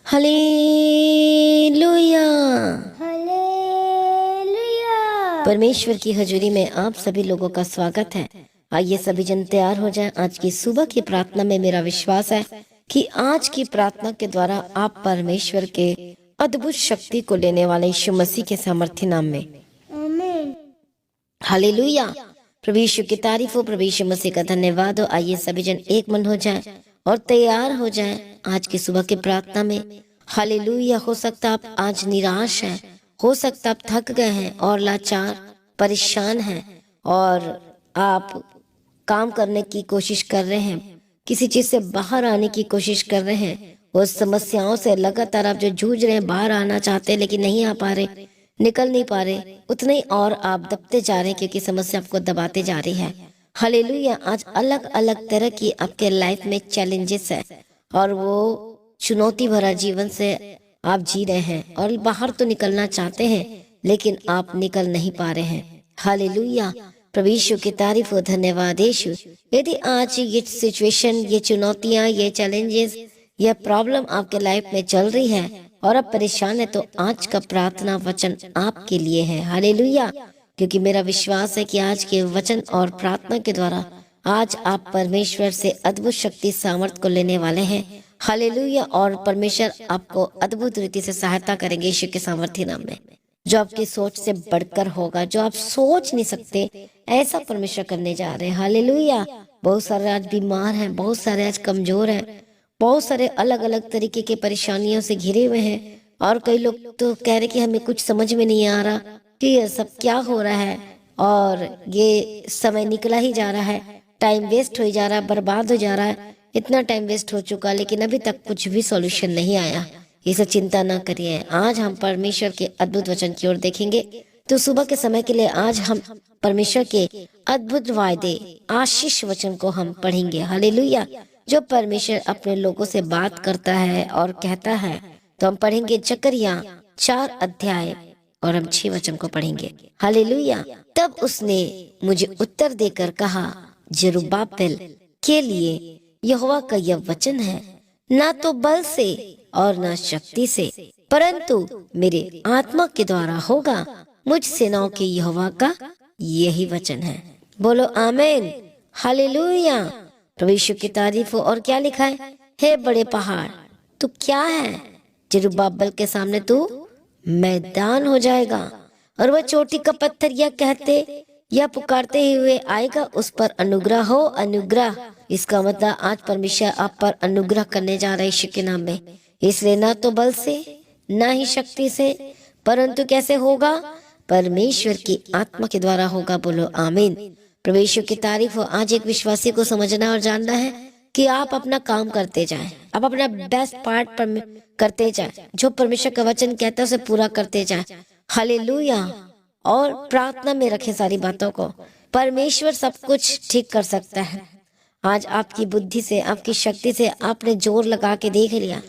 Hallelujah. Hallelujah. परमेश्वर की हजूरी में आप सभी लोगों का स्वागत है। आइए सभी जन तैयार हो जाएं। आज की सुबह की प्रार्थना में मेरा विश्वास है कि आज की प्रार्थना के द्वारा आप परमेश्वर के अद्भुत शक्ति को लेने वाले यीशु मसीह के सामर्थ्य नाम में आमीन। हालेलुया। प्रभु यीशु की तारीफ हो, प्रभु यीशु मसीह का धन्यवाद हो। आइए सभी जन एक मन हो जाए और तैयार हो जाए आज की सुबह की प्रार्थना में। हालेलुया। हो सकता आप आज निराश हैं, हो सकता आप थक गए हैं और लाचार परेशान हैं और आप काम करने की कोशिश कर रहे हैं, किसी चीज से बाहर आने की कोशिश कर रहे हैं। उस समस्याओं से लगातार आप जो जूझ रहे हैं, बाहर आना चाहते हैं लेकिन नहीं आ पा रहे, निकल नहीं पा रहे, उतने ही और आप दबते जा रहे हैं क्योंकि समस्या आपको दबाते जा रही है। हालेलुया। आज अलग अलग तरह की आपके लाइफ में चैलेंजेस है और वो चुनौती भरा जीवन से आप जी रहे हैं और बाहर तो निकलना चाहते हैं लेकिन आप निकल नहीं पा रहे हैं। हालेलुया। प्रभु यीशु की तारीफ हो, धन्यवाद यीशु। यदि आज ये सिचुएशन, ये चुनौतियां, ये चैलेंजेस, ये प्रॉब्लम आपके लाइफ में चल रही है और आप परेशान है, तो आज का प्रार्थना वचन आपके लिए है। हालेलुया। क्योंकि मेरा विश्वास है कि आज के वचन और प्रार्थना के द्वारा आज आप परमेश्वर से अद्भुत शक्ति सामर्थ को लेने वाले हैं। हालेलुया। और परमेश्वर आपको अद्भुत रीति से सहायता करेंगे यीशु के सामर्थ्य नाम में। जो आपकी सोच से बढ़कर होगा, जो आप सोच नहीं सकते, ऐसा परमेश्वर करने जा रहे हैं। हालेलुया। बहुत सारे आज बीमार हैं, बहुत सारे आज कमजोर हैं, बहुत सारे अलग अलग तरीके के परेशानियों से घिरे हुए हैं और कई लोग तो कह रहे कि हमें कुछ समझ में नहीं आ रहा कि ये सब क्या हो रहा है और ये समय निकला ही जा रहा है, टाइम वेस्ट हो जा रहा है, बर्बाद हो जा रहा है। इतना टाइम वेस्ट हो चुका लेकिन अभी तक कुछ भी सॉल्यूशन नहीं आया। इसे चिंता ना करिए, आज हम परमेश्वर के अद्भुत वचन की ओर देखेंगे। तो सुबह के समय के लिए आज हम परमेश्वर के अद्भुत वायदे, आशीष वचन को हम पढ़ेंगे। हालेलुया। जो परमेश्वर अपने लोगों से बात करता है और कहता है, तो हम पढ़ेंगे जकरिया 4 अध्याय और हम 6 वचन को पढ़ेंगे। हालेलुया। तब उसने मुझे उत्तर देकर कहा, जरुब्बाबेल के लिए यहोवा का यह वचन है, ना तो बल से और ना शक्ति से, परंतु मेरे आत्मा के द्वारा होगा। मुझ सेनाओं के यहोवा का यही वचन है। बोलो आमीन। हालेलुया। प्रभु यीशु की तारीफ हो। और क्या लिखा है, हे बड़े पहाड़ तू क्या है, जरुब्बाबेल के सामने तू मैदान हो जाएगा और वह चोटी का पत्थर यह कहते या पुकारते ही हुए आएगा, उस पर अनुग्रह हो, अनुग्रह। इसका मतलब आज परमेश्वर आप पर अनुग्रह करने जा रहे हैं यीशु के नाम में। इसलिए ना तो बल से ना ही शक्ति से, परंतु कैसे होगा, परमेश्वर की आत्मा के द्वारा होगा। बोलो आमीन। प्रभु यीशु की तारीफ हो। आज एक विश्वासी को समझना और जानना है कि आप अपना काम करते जाएं, आप अपना बेस्ट पार्ट पर करते जाएं, जो परमेश्वर का वचन कहता है उसे पूरा करते जाएं। हालेलुया। और प्रार्थना में रखें सारी बातों को। परमेश्वर सब कुछ ठीक कर सकता है। आज आपकी बुद्धि से, आपकी शक्ति से आपने जोर लगा के देख लिया,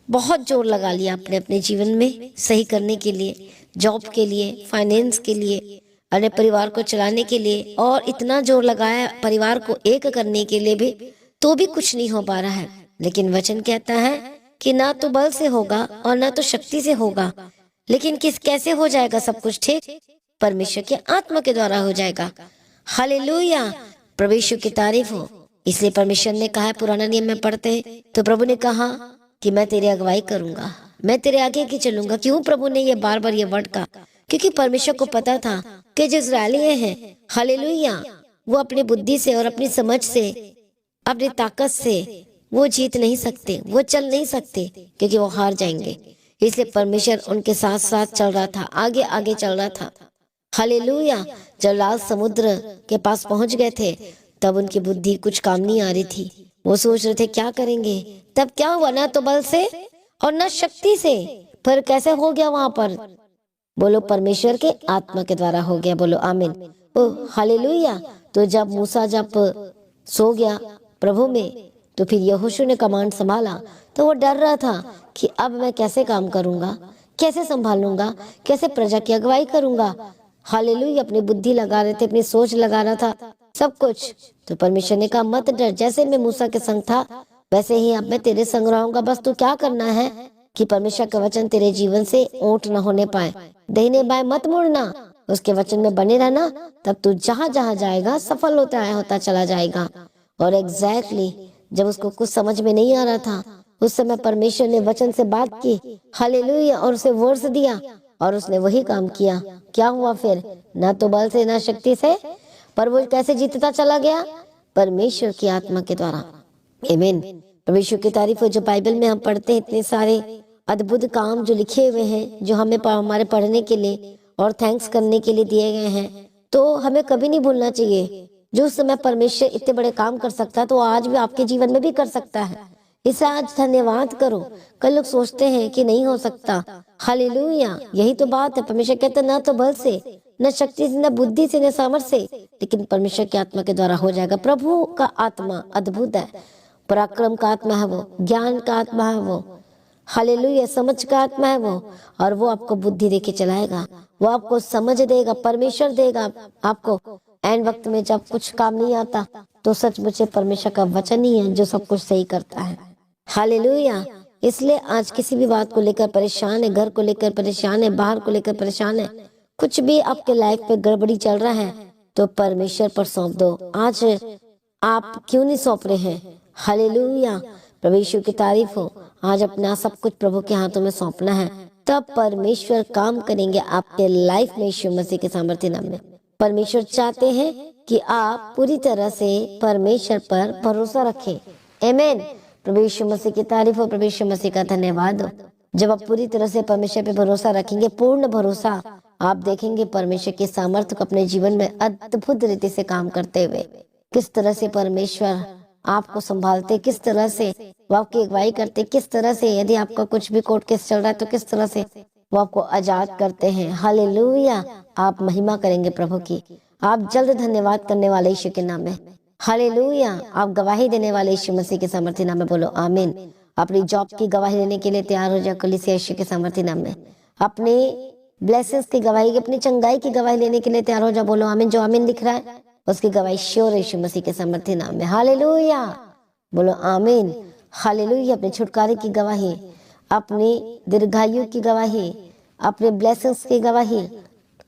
बहुत जोर लगा लिया आपने अपने जीवन में सही करने के लिए, जॉब के लिए, फाइनेंस के लिए, अपने परिवार को चलाने के लिए, और इतना जोर लगाया परिवार को एक करने के लिए भी, तो भी कुछ नहीं हो पा रहा है। लेकिन वचन कहता है कि ना तो बल से होगा और ना तो शक्ति से होगा, लेकिन कैसे हो जाएगा सब कुछ ठीक, परमेश्वर के आत्मा के द्वारा हो जाएगा। हालेलुया। प्रभु यीशु की तारीफ हो। इसलिए परमेश्वर ने कहा, पुराना नियम में पढ़ते तो प्रभु ने कहा कि मैं तेरी अगुवाई करूंगा, मैं तेरे आगे की चलूंगा। क्यों प्रभु ने ये बार बार ये वर्ड कहा, क्योंकि परमेश्वर को पता था कि जो इस्राएली हैं, हालेलुया, वो अपनी बुद्धि से और अपनी समझ से, अपनी ताकत से वो जीत नहीं सकते, वो चल नहीं सकते, क्योंकि वो हार जाएंगे। इसलिए परमेश्वर उनके साथ साथ चल रहा था, आगे आगे चल रहा था। हालेलुया। जब लाल समुद्र के पास पहुंच गए थे तब उनकी बुद्धि कुछ काम नहीं आ रही थी, वो सोच रहे थे क्या करेंगे। तब क्या हुआ, ना तो बल से और ना शक्ति से, पर कैसे हो गया वहां पर, बोलो परमेश्वर के आत्मा के द्वारा हो गया। बोलो आमीन। ओ हालेलुया। तो जब मूसा जब सो गया प्रभु में, तो फिर यहोशू ने कमांड संभाला, तो वो डर रहा था कि अब मैं कैसे काम करूंगा, कैसे संभालूंगा, कैसे प्रजा की अगुवाई करूंगा। हालेलुया। अपनी बुद्धि लगा रहे थे, अपनी सोच लगा रहा था सब कुछ। तो परमेश्वर ने कहा, मत डर, जैसे मैं मूसा के संग था वैसे ही अब मैं तेरे संग रहूंगा। बस तू क्या करना है, कि परमेश्वर का वचन तेरे जीवन से ऊंट न होने पाए। दाहिने बाएं मत मुड़ना, उसके वचन में बने रहना, तब तू जहां जहां जाएगा सफल होता चला जाएगा। और एग्जैक्टली जब उसको कुछ समझ में नहीं आ रहा था, उस समय परमेश्वर ने वचन से बात की, हालेलुया, और उसे वर्ष दिया और उसने वही काम किया। क्या हुआ फिर? ना तो बल से ना शक्ति से, पर वो कैसे जीतता चला गया? परमेश्वर की आत्मा के द्वारा। आमीन। परमेश्वर की तारीफ हो। जो बाइबल में हम पढ़ते हैं, इतने सारे अद्भुत काम जो लिखे हुए हैं, जो हमें हमारे पढ़ने के लिए और थैंक्स करने के लिए दिए गए हैं, तो हमें कभी नहीं भूलना चाहिए। जो उस समय परमेश्वर इतने बड़े काम कर सकता है, तो आज भी आपके जीवन में भी कर सकता है। इसे आज धन्यवाद करो। कई लोग सोचते हैं कि नहीं हो सकता। हालेलुया, यही तो बात है। परमेश्वर कहते ना तो बल से, न शक्ति से, न बुद्धि से, न सामर्थ से, लेकिन परमेश्वर की आत्मा के द्वारा हो जाएगा। प्रभु का आत्मा अद्भुत है, पराक्रम का आत्मा है वो, ज्ञान का आत्मा है वो, हालेलुया, समझ का आत्मा है वो, और वो आपको बुद्धि देके चलाएगा, वो आपको समझ देगा, परमेश्वर देगा आपको। एंड वक्त में जब कुछ काम नहीं आता, तो सचमुच परमेश्वर का वचन ही है जो सब कुछ सही करता है। हालेलुया। इसलिए आज किसी भी बात को लेकर परेशान है, घर को लेकर परेशान है, बाहर को लेकर परेशान है, कुछ भी आपके लाइफ पे गड़बड़ी चल रहा है, तो परमेश्वर पर सौंप दो। आज आप क्यों नहीं सौंप रहे हैं? हालेलुया, प्रभु यीशु की तारीफ हो। आज अपना सब कुछ प्रभु के हाथों में सौंपना है, तब परमेश्वर काम करेंगे आपके लाइफ में, यीशु मसीह के सामर्थ्य नाम में। परमेश्वर चाहते हैं कि आप पूरी तरह से परमेश्वर पर भरोसा रखें। आमीन। प्रभु यीशु मसीह की तारीफ हो। प्रभु यीशु मसीह का धन्यवाद हो। जब आप पूरी तरह से परमेश्वर पे भरोसा रखेंगे, पूर्ण भरोसा, आप देखेंगे परमेश्वर के सामर्थ्य को अपने जीवन में अद्भुत रीति से काम करते हुए। किस तरह से परमेश्वर आपको संभालते, किस तरह से वो आपकी अगुवाई करते, किस तरह से यदि आपका कुछ भी कोर्ट केस चल रहा है, तो किस तरह से वो आपको आजाद करते हैं। हालेलुया, आप महिमा करेंगे प्रभु की। आप जल्द धन्यवाद करने वाले यीशु के नाम में। हालेलुया, आप गवाही देने वाले यीशु मसीह के सामर्थ्य नाम में बोलो आमीन। अपनी जॉब की गवाही देने के लिए तैयार हो जाओ कलीसिया यीशु के सामर्थ्य नाम में। अपने ब्लेसिंग्स की गवाही, अपनी चंगाई की गवाही लेने के लिए तैयार हो जाओ, बोलो आमीन। जो आमीन लिख रहा है उसकी गवाही श्योर यीशु मसीह के सामर्थ्य नाम में। हालेलुया, बोलो आमीन। हालेलुया, अपने छुटकारे की गवाही, अपनी दीर्घायु की गवाही, अपने ब्लेसिंग्स की गवाही,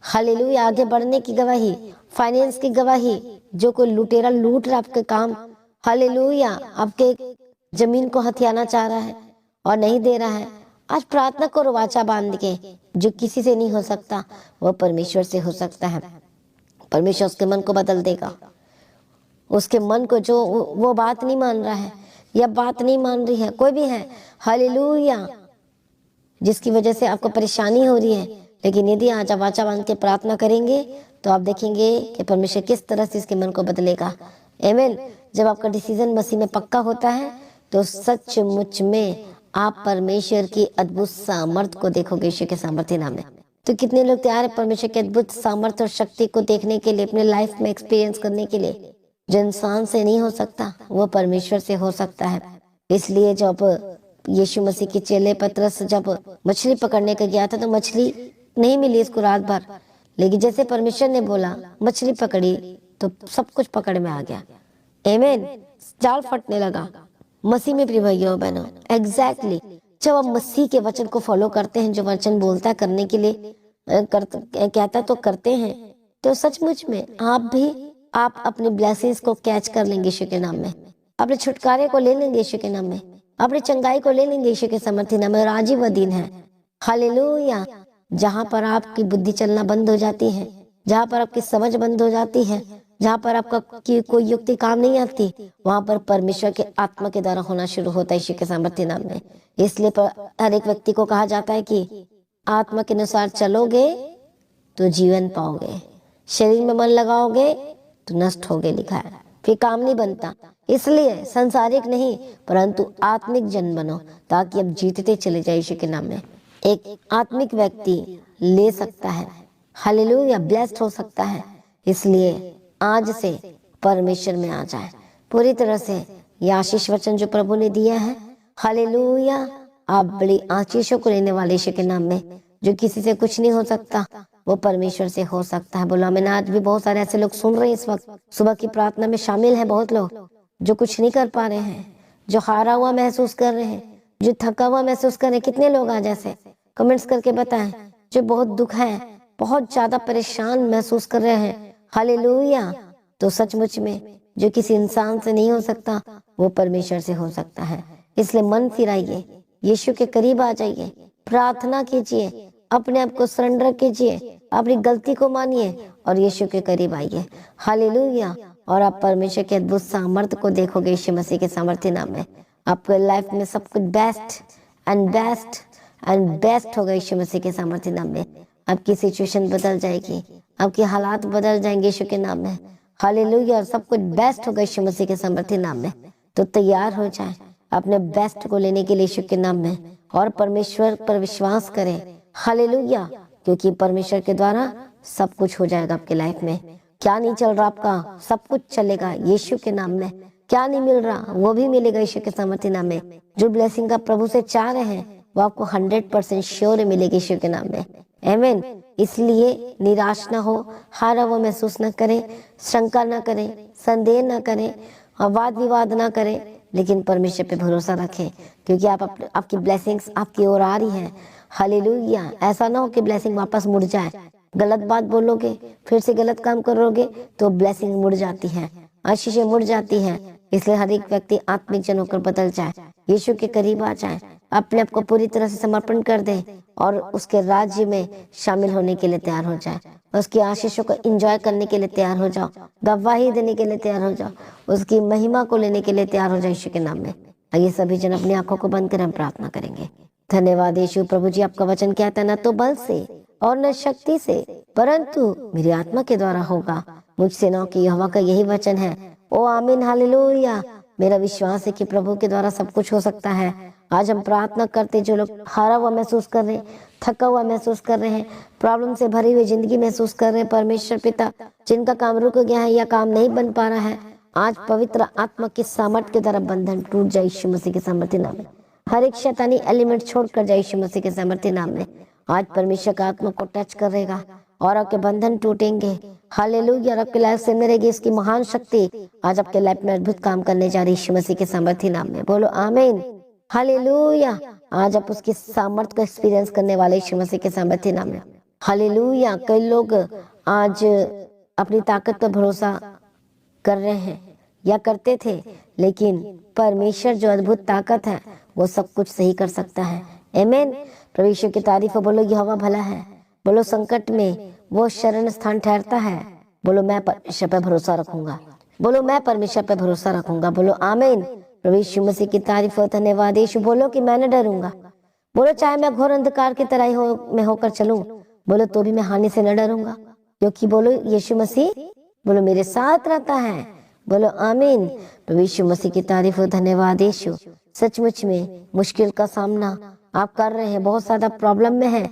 हालेलुया, आगे बढ़ने की गवाही, फाइनेंस की गवाही, जो कोई लुटेरा लूट रहा आपके काम, हालेलुया, आपके जमीन को हथियाना चाह रहा है और नहीं दे रहा है, आज प्रार्थना करो वाचा बांध के। जो किसी से नहीं हो सकता, वो परमेश्वर से हो सकता है। परमेश्वर उसके मन को बदल देगा। उसके मन को, जो वो बात नहीं मान रहा है या बात नहीं मान रही है, कोई भी है, हालेलुया, जिसकी वजह से आपको परेशानी हो रही है, लेकिन यदि आज आप वाचा बांध के प्रार्थना करेंगे, तो आप देखेंगे कि परमेश्वर किस तरह से इसके मन को बदलेगा। आमीन। जब आपका डिसीजन मसीह में पक्का होता है, तो सचमुच में आप परमेश्वर की अद्भुत सामर्थ को देखोगे यीशु के सामर्थ्य नाम में। तो कितने लोग तैयार है परमेश्वर के अद्भुत सामर्थ्य और शक्ति को देखने के लिए, अपने लाइफ में एक्सपीरियंस करने के लिए? जो इंसान से नहीं हो सकता, वो परमेश्वर से हो सकता है। इसलिए जब यीशु मसीह के चेले पतरस जब मछली पकड़ने का गया था, तो मछली नहीं मिली इसको रात भर, लेकिन जैसे परमेश्वर ने बोला मछली पकड़ी, तो सब कुछ पकड़ में आ गया। आमीन। जाल फटने लगा। मसीह में प्रिय भाइयों बहनों, एग्जैक्टली जब आप मसीह के वचन को फॉलो करते हैं, जो वचन बोलता है करने के लिए कहता तो करते हैं, तो सचमुच में आप अपने ब्लेसिंग्स को कैच कर लेंगे यीशु के नाम में, अपने छुटकारे को ले लेंगे यीशु के नाम में, अपनी चंगाई को ले लेंगे यीशु के सामर्थ्य नाम में। और आज ही वह दिन है, हालेलुया, जहां पर आपकी बुद्धि चलना बंद हो जाती है, जहां पर आपकी समझ बंद हो जाती है, जहां पर आपका कोई युक्ति काम नहीं आती, वहां पर परमेश्वर के आत्मा के द्वारा होना शुरू होता है यीशु के सामर्थ्य नाम में। इसलिए हर एक व्यक्ति को कहा जाता है कि आत्मा के अनुसार चलोगे तो जीवन पाओगे, शरीर में मन लगाओगे तो नष्ट होगे, लिखा है, फिर काम नहीं बनता। इसलिए संसारिक नहीं परंतु आत्मिक जन बनो, ताकि अब जीतते चले जाए यीशु के नाम में। एक आत्मिक व्यक्ति ले सकता है, हालेलुया, ब्लेस्ड हो सकता है। इसलिए आज से परमेश्वर में आ जाए पूरी तरह से। ये आशीष वचन जो प्रभु ने दिया है, हालेलुया, आप बड़ी आशीषों को लेने वाले यीशु के नाम में। जो किसी से कुछ नहीं हो सकता, वो परमेश्वर से हो सकता है। बोला मैंने, आज भी बहुत सारे ऐसे लोग सुन रहे हैं इस वक्त, सुबह की प्रार्थना में शामिल हैं बहुत लोग, जो कुछ नहीं कर पा रहे हैं, जो हारा हुआ महसूस कर रहे हैं, जो थका हुआ महसूस कर रहे हैं, कितने लोग आज ऐसे कमेंट्स करके बताएं, जो बहुत दुख है, बहुत ज्यादा परेशान महसूस कर रहे हैं। हालेलुया। तो सचमुच में जो किसी इंसान से नहीं हो सकता वो परमेश्वर से हो सकता है। इसलिए मन फिराइए, यीशु के करीब आ जाइए, प्रार्थना कीजिए, अपने आप को सरेंडर कीजिए, अपनी गलती को मानिए और यीशु के करीब आइए। हालेलुया। और आप परमेश्वर के अद्भुत सामर्थ्य को देखोगे यीशु मसीह के सामर्थ्य नाम में। आपके लाइफ में सब कुछ best and best and best होगा यीशु मसीह के सामर्थ्य नाम में। आपकी सिचुएशन बदल जाएगी, आपके हालात बदल जाएंगे यीशु के नाम में। हालेलुया। और सब कुछ बेस्ट होगा यीशु मसीह के सामर्थ्य नाम में। तो तैयार हो जाए अपने बेस्ट को लेने के लिए यीशु के नाम में, और परमेश्वर पर विश्वास करें। हालेलुया। क्योंकि परमेश्वर के द्वारा सब कुछ हो जाएगा आपके लाइफ में। क्या नहीं चल रहा आपका, सब कुछ चलेगा यीशु के नाम में। क्या नहीं मिल रहा वो भी मिलेगा यीशु के सामर्थ्य नाम में। जो ब्लेसिंग आप प्रभु से चाह रहे हैं वो आपको 100% श्योर मिलेगी यीशु के नाम में। आमीन। इसलिए निराश ना हो, हारा हुआ महसूस ना करें, शंका ना करें, संदेह ना करें और वाद विवाद ना करें, लेकिन परमेश्वर पे भरोसा रखें, क्योंकि आपकी ब्लेसिंग्स आपकी ओर आ रही है। हालेलुया। ऐसा ना हो कि ब्लेसिंग वापस मुड़ जाए। गलत बात बोलोगे, फिर से गलत काम करोगे तो ब्लेसिंग मुड़ जाती है, आशीषें मुड़ जाती है। इसलिए हर एक व्यक्ति आत्मिक जन होकर बदल जाए, यीशु के करीब आ जाए, अपने आप को पूरी तरह से समर्पण कर दे और उसके राज्य में शामिल होने के लिए तैयार हो जाए। उसकी आशीषों को एंजॉय करने के लिए तैयार हो जाओ, गवाही देने के लिए तैयार हो जाओ, उसकी महिमा को लेने के लिए तैयार हो जाए यीशु के नाम में। आइए सभी जन अपनी आंखों को बंद कर हम प्रार्थना करेंगे। धन्यवाद यीशु। प्रभु जी, आपका वचन कहता है, न तो बल से और न शक्ति से परंतु मेरी आत्मा के द्वारा होगा। मुझ सेनाओं की यहोवा का यही वचन है। ओ आमीन। हालेलुया। मेरा विश्वास है कि प्रभु के द्वारा सब कुछ हो सकता है। आज हम प्रार्थना करते, जो लोग हारा हुआ महसूस कर रहे हैं, थका हुआ महसूस कर रहे हैं, प्रॉब्लम से भरी हुई जिंदगी महसूस कर रहे हैं, परमेश्वर पिता जिनका काम रुक गया है या काम नहीं बन पा रहा है, आज पवित्र आत्मा की सामर्थ के द्वारा बंधन टूट जाए यीशु मसीह के सामर्थ्य नाम में। हर एक शैतानी एलिमेंट छोड़कर जाए यीशु मसीह के सामर्थ्य नाम में। आज परमेश्वर का आत्मा को टच करेगा और आपके बंधन टूटेंगे। हालेलुया। आपके लाइफ से मिलेगी इसकी महान शक्ति। आज आपके लाइफ में अद्भुत काम करने जा रही यीशु मसीह के सामर्थ्य नाम में। बोलो आमीन। हालेलुया। आज आप उसकी सामर्थ को एक्सपीरियंस करने वाले यीशु मसीह के सामर्थ्य नाम में। हालेलुया। कई लोग आज अपनी ताकत पर भरोसा कर रहे हैं या करते थे, लेकिन परमेश्वर जो अद्भुत ताकत है वो सब कुछ सही कर सकता है। आमीन। परमेश्वर की तारीफ। बोलो यहोवा भला है। बोलो संकट में वो शरण स्थान ठहरता है। बोलो मैं परमेश्वर पर भरोसा रखूंगा। बोलो मैं परमेश्वर पर भरोसा रखूंगा। बोलो आमीन। प्रभु यीशु मसीह की तारीफ हो। धन्यवाद यीशु। बोलो कि मैं न डरूंगा। बोलो चाहे मैं घोर अंधकार की तरह मैं होकर चलूं, बोलो तो भी मैं हानि से न डरूंगा, क्योंकि बोलो यीशु मसीह बोलो मेरे साथ रहता है। बोलो आमीन। प्रभु यीशु मसीह की तारीफ हो। धन्यवाद यीशु। सचमुच में मुश्किल का सामना आप कर रहे हैं, बहुत ज्यादा प्रॉब्लम में है,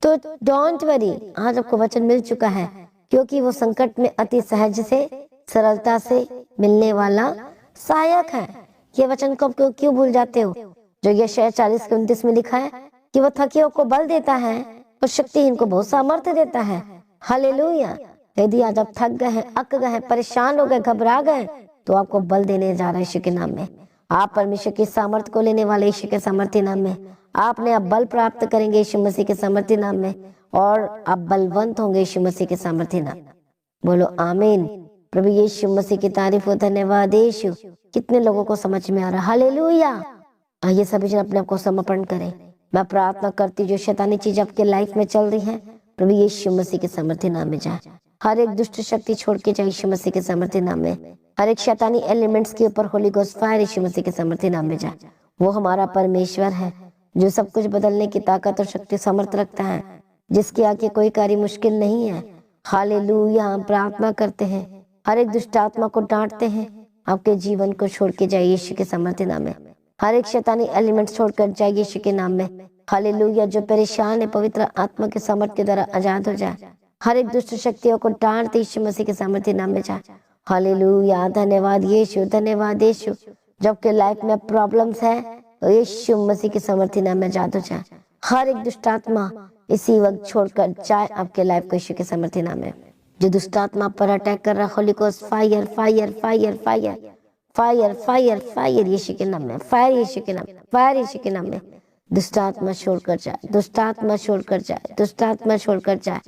तो डोंट वरी। आज आपको वचन मिल चुका है, क्योंकि वो संकट में अति सहज से सरलता से मिलने वाला सहायक है। ये वचन को क्यों भूल जाते हो? जो यशायाह 40:29 में लिखा है कि वो थकियों को बल देता है और शक्तिहीन को बहुत सामर्थ्य देता है। हालेलुया। यदि आज आप थक गए हैं, अक गए हैं, परेशान हो गए, घबरा गए, तो आपको बल देने जा रहा है यीशु के नाम में। आप परमेश्वर की सामर्थ्य को लेने वाले यीशु के सामर्थ्य नाम में आपने अब बल प्राप्त करेंगे यीशु मसीह के सामर्थ्य नाम में, और आप बलवंत होंगे यीशु मसीह के सामर्थ्य नाम। बोलो आमीन। प्रभु यीशु मसीह की तारीफ हो। धन्यवाद यीशु। कितने लोगों को समझ में आ रहा है? हालेलुया। आइए सभी जन अपने आप को समर्पण करें। मैं प्रार्थना करती जो शैतानी चीज आपके लाइफ में चल रही है, प्रभु यीशु मसीह के सामर्थ्य नाम में जाए। हर एक दुष्ट शक्ति छोड़ के जाए यीशु मसीह के सामर्थ्य नाम में। हर एक शैतानी एलिमेंट्स के ऊपर होली गोस्ट फायर यीशु मसीह के सामर्थ्य नाम में जाए। वो हमारा परमेश्वर है जो सब कुछ बदलने की ताकत और शक्ति सामर्थ रखता है, जिसके आगे कोई कार्य मुश्किल नहीं है। हालेलुया। हम प्रार्थना करते हैं, हर एक दुष्ट आत्मा को डांटते हैं, आपके जीवन को छोड़ के जाए यीशु के सामर्थ्य नाम में। हर एक शैतानी एलिमेंट छोड़कर जाए यीशु के नाम में। हालेलुया। जो परेशान है पवित्र आत्मा के सामर्थ्य के द्वारा आजाद हो जाए। हर एक दुष्ट शक्तियों को डांटते यीशु मसीह के सामर्थ्य नाम में जाए। हालेलुया। धन्यवाद यीशु। धन्यवाद यीशु। जबकि लाइफ में प्रॉब्लम्स है तो यीशु मसीह के सामर्थ्य नाम में आजाद हो जाए। हर एक दुष्ट आत्मा इसी वक्त छोड़कर जाए आपके लाइफ को यीशु के सामर्थ्य नाम में। जो दुष्ट आत्मा पर अटैक कर रहा, holy ghost fire fire fire fire fire fire fire यीशु के नाम में, फायर यीशु के नाम, फायर यीशु के नाम में। दुष्ट आत्मा छोड़कर जाए, दुष्ट आत्मा छोड़कर जाए, दुष्ट आत्मा छोड़कर जाए,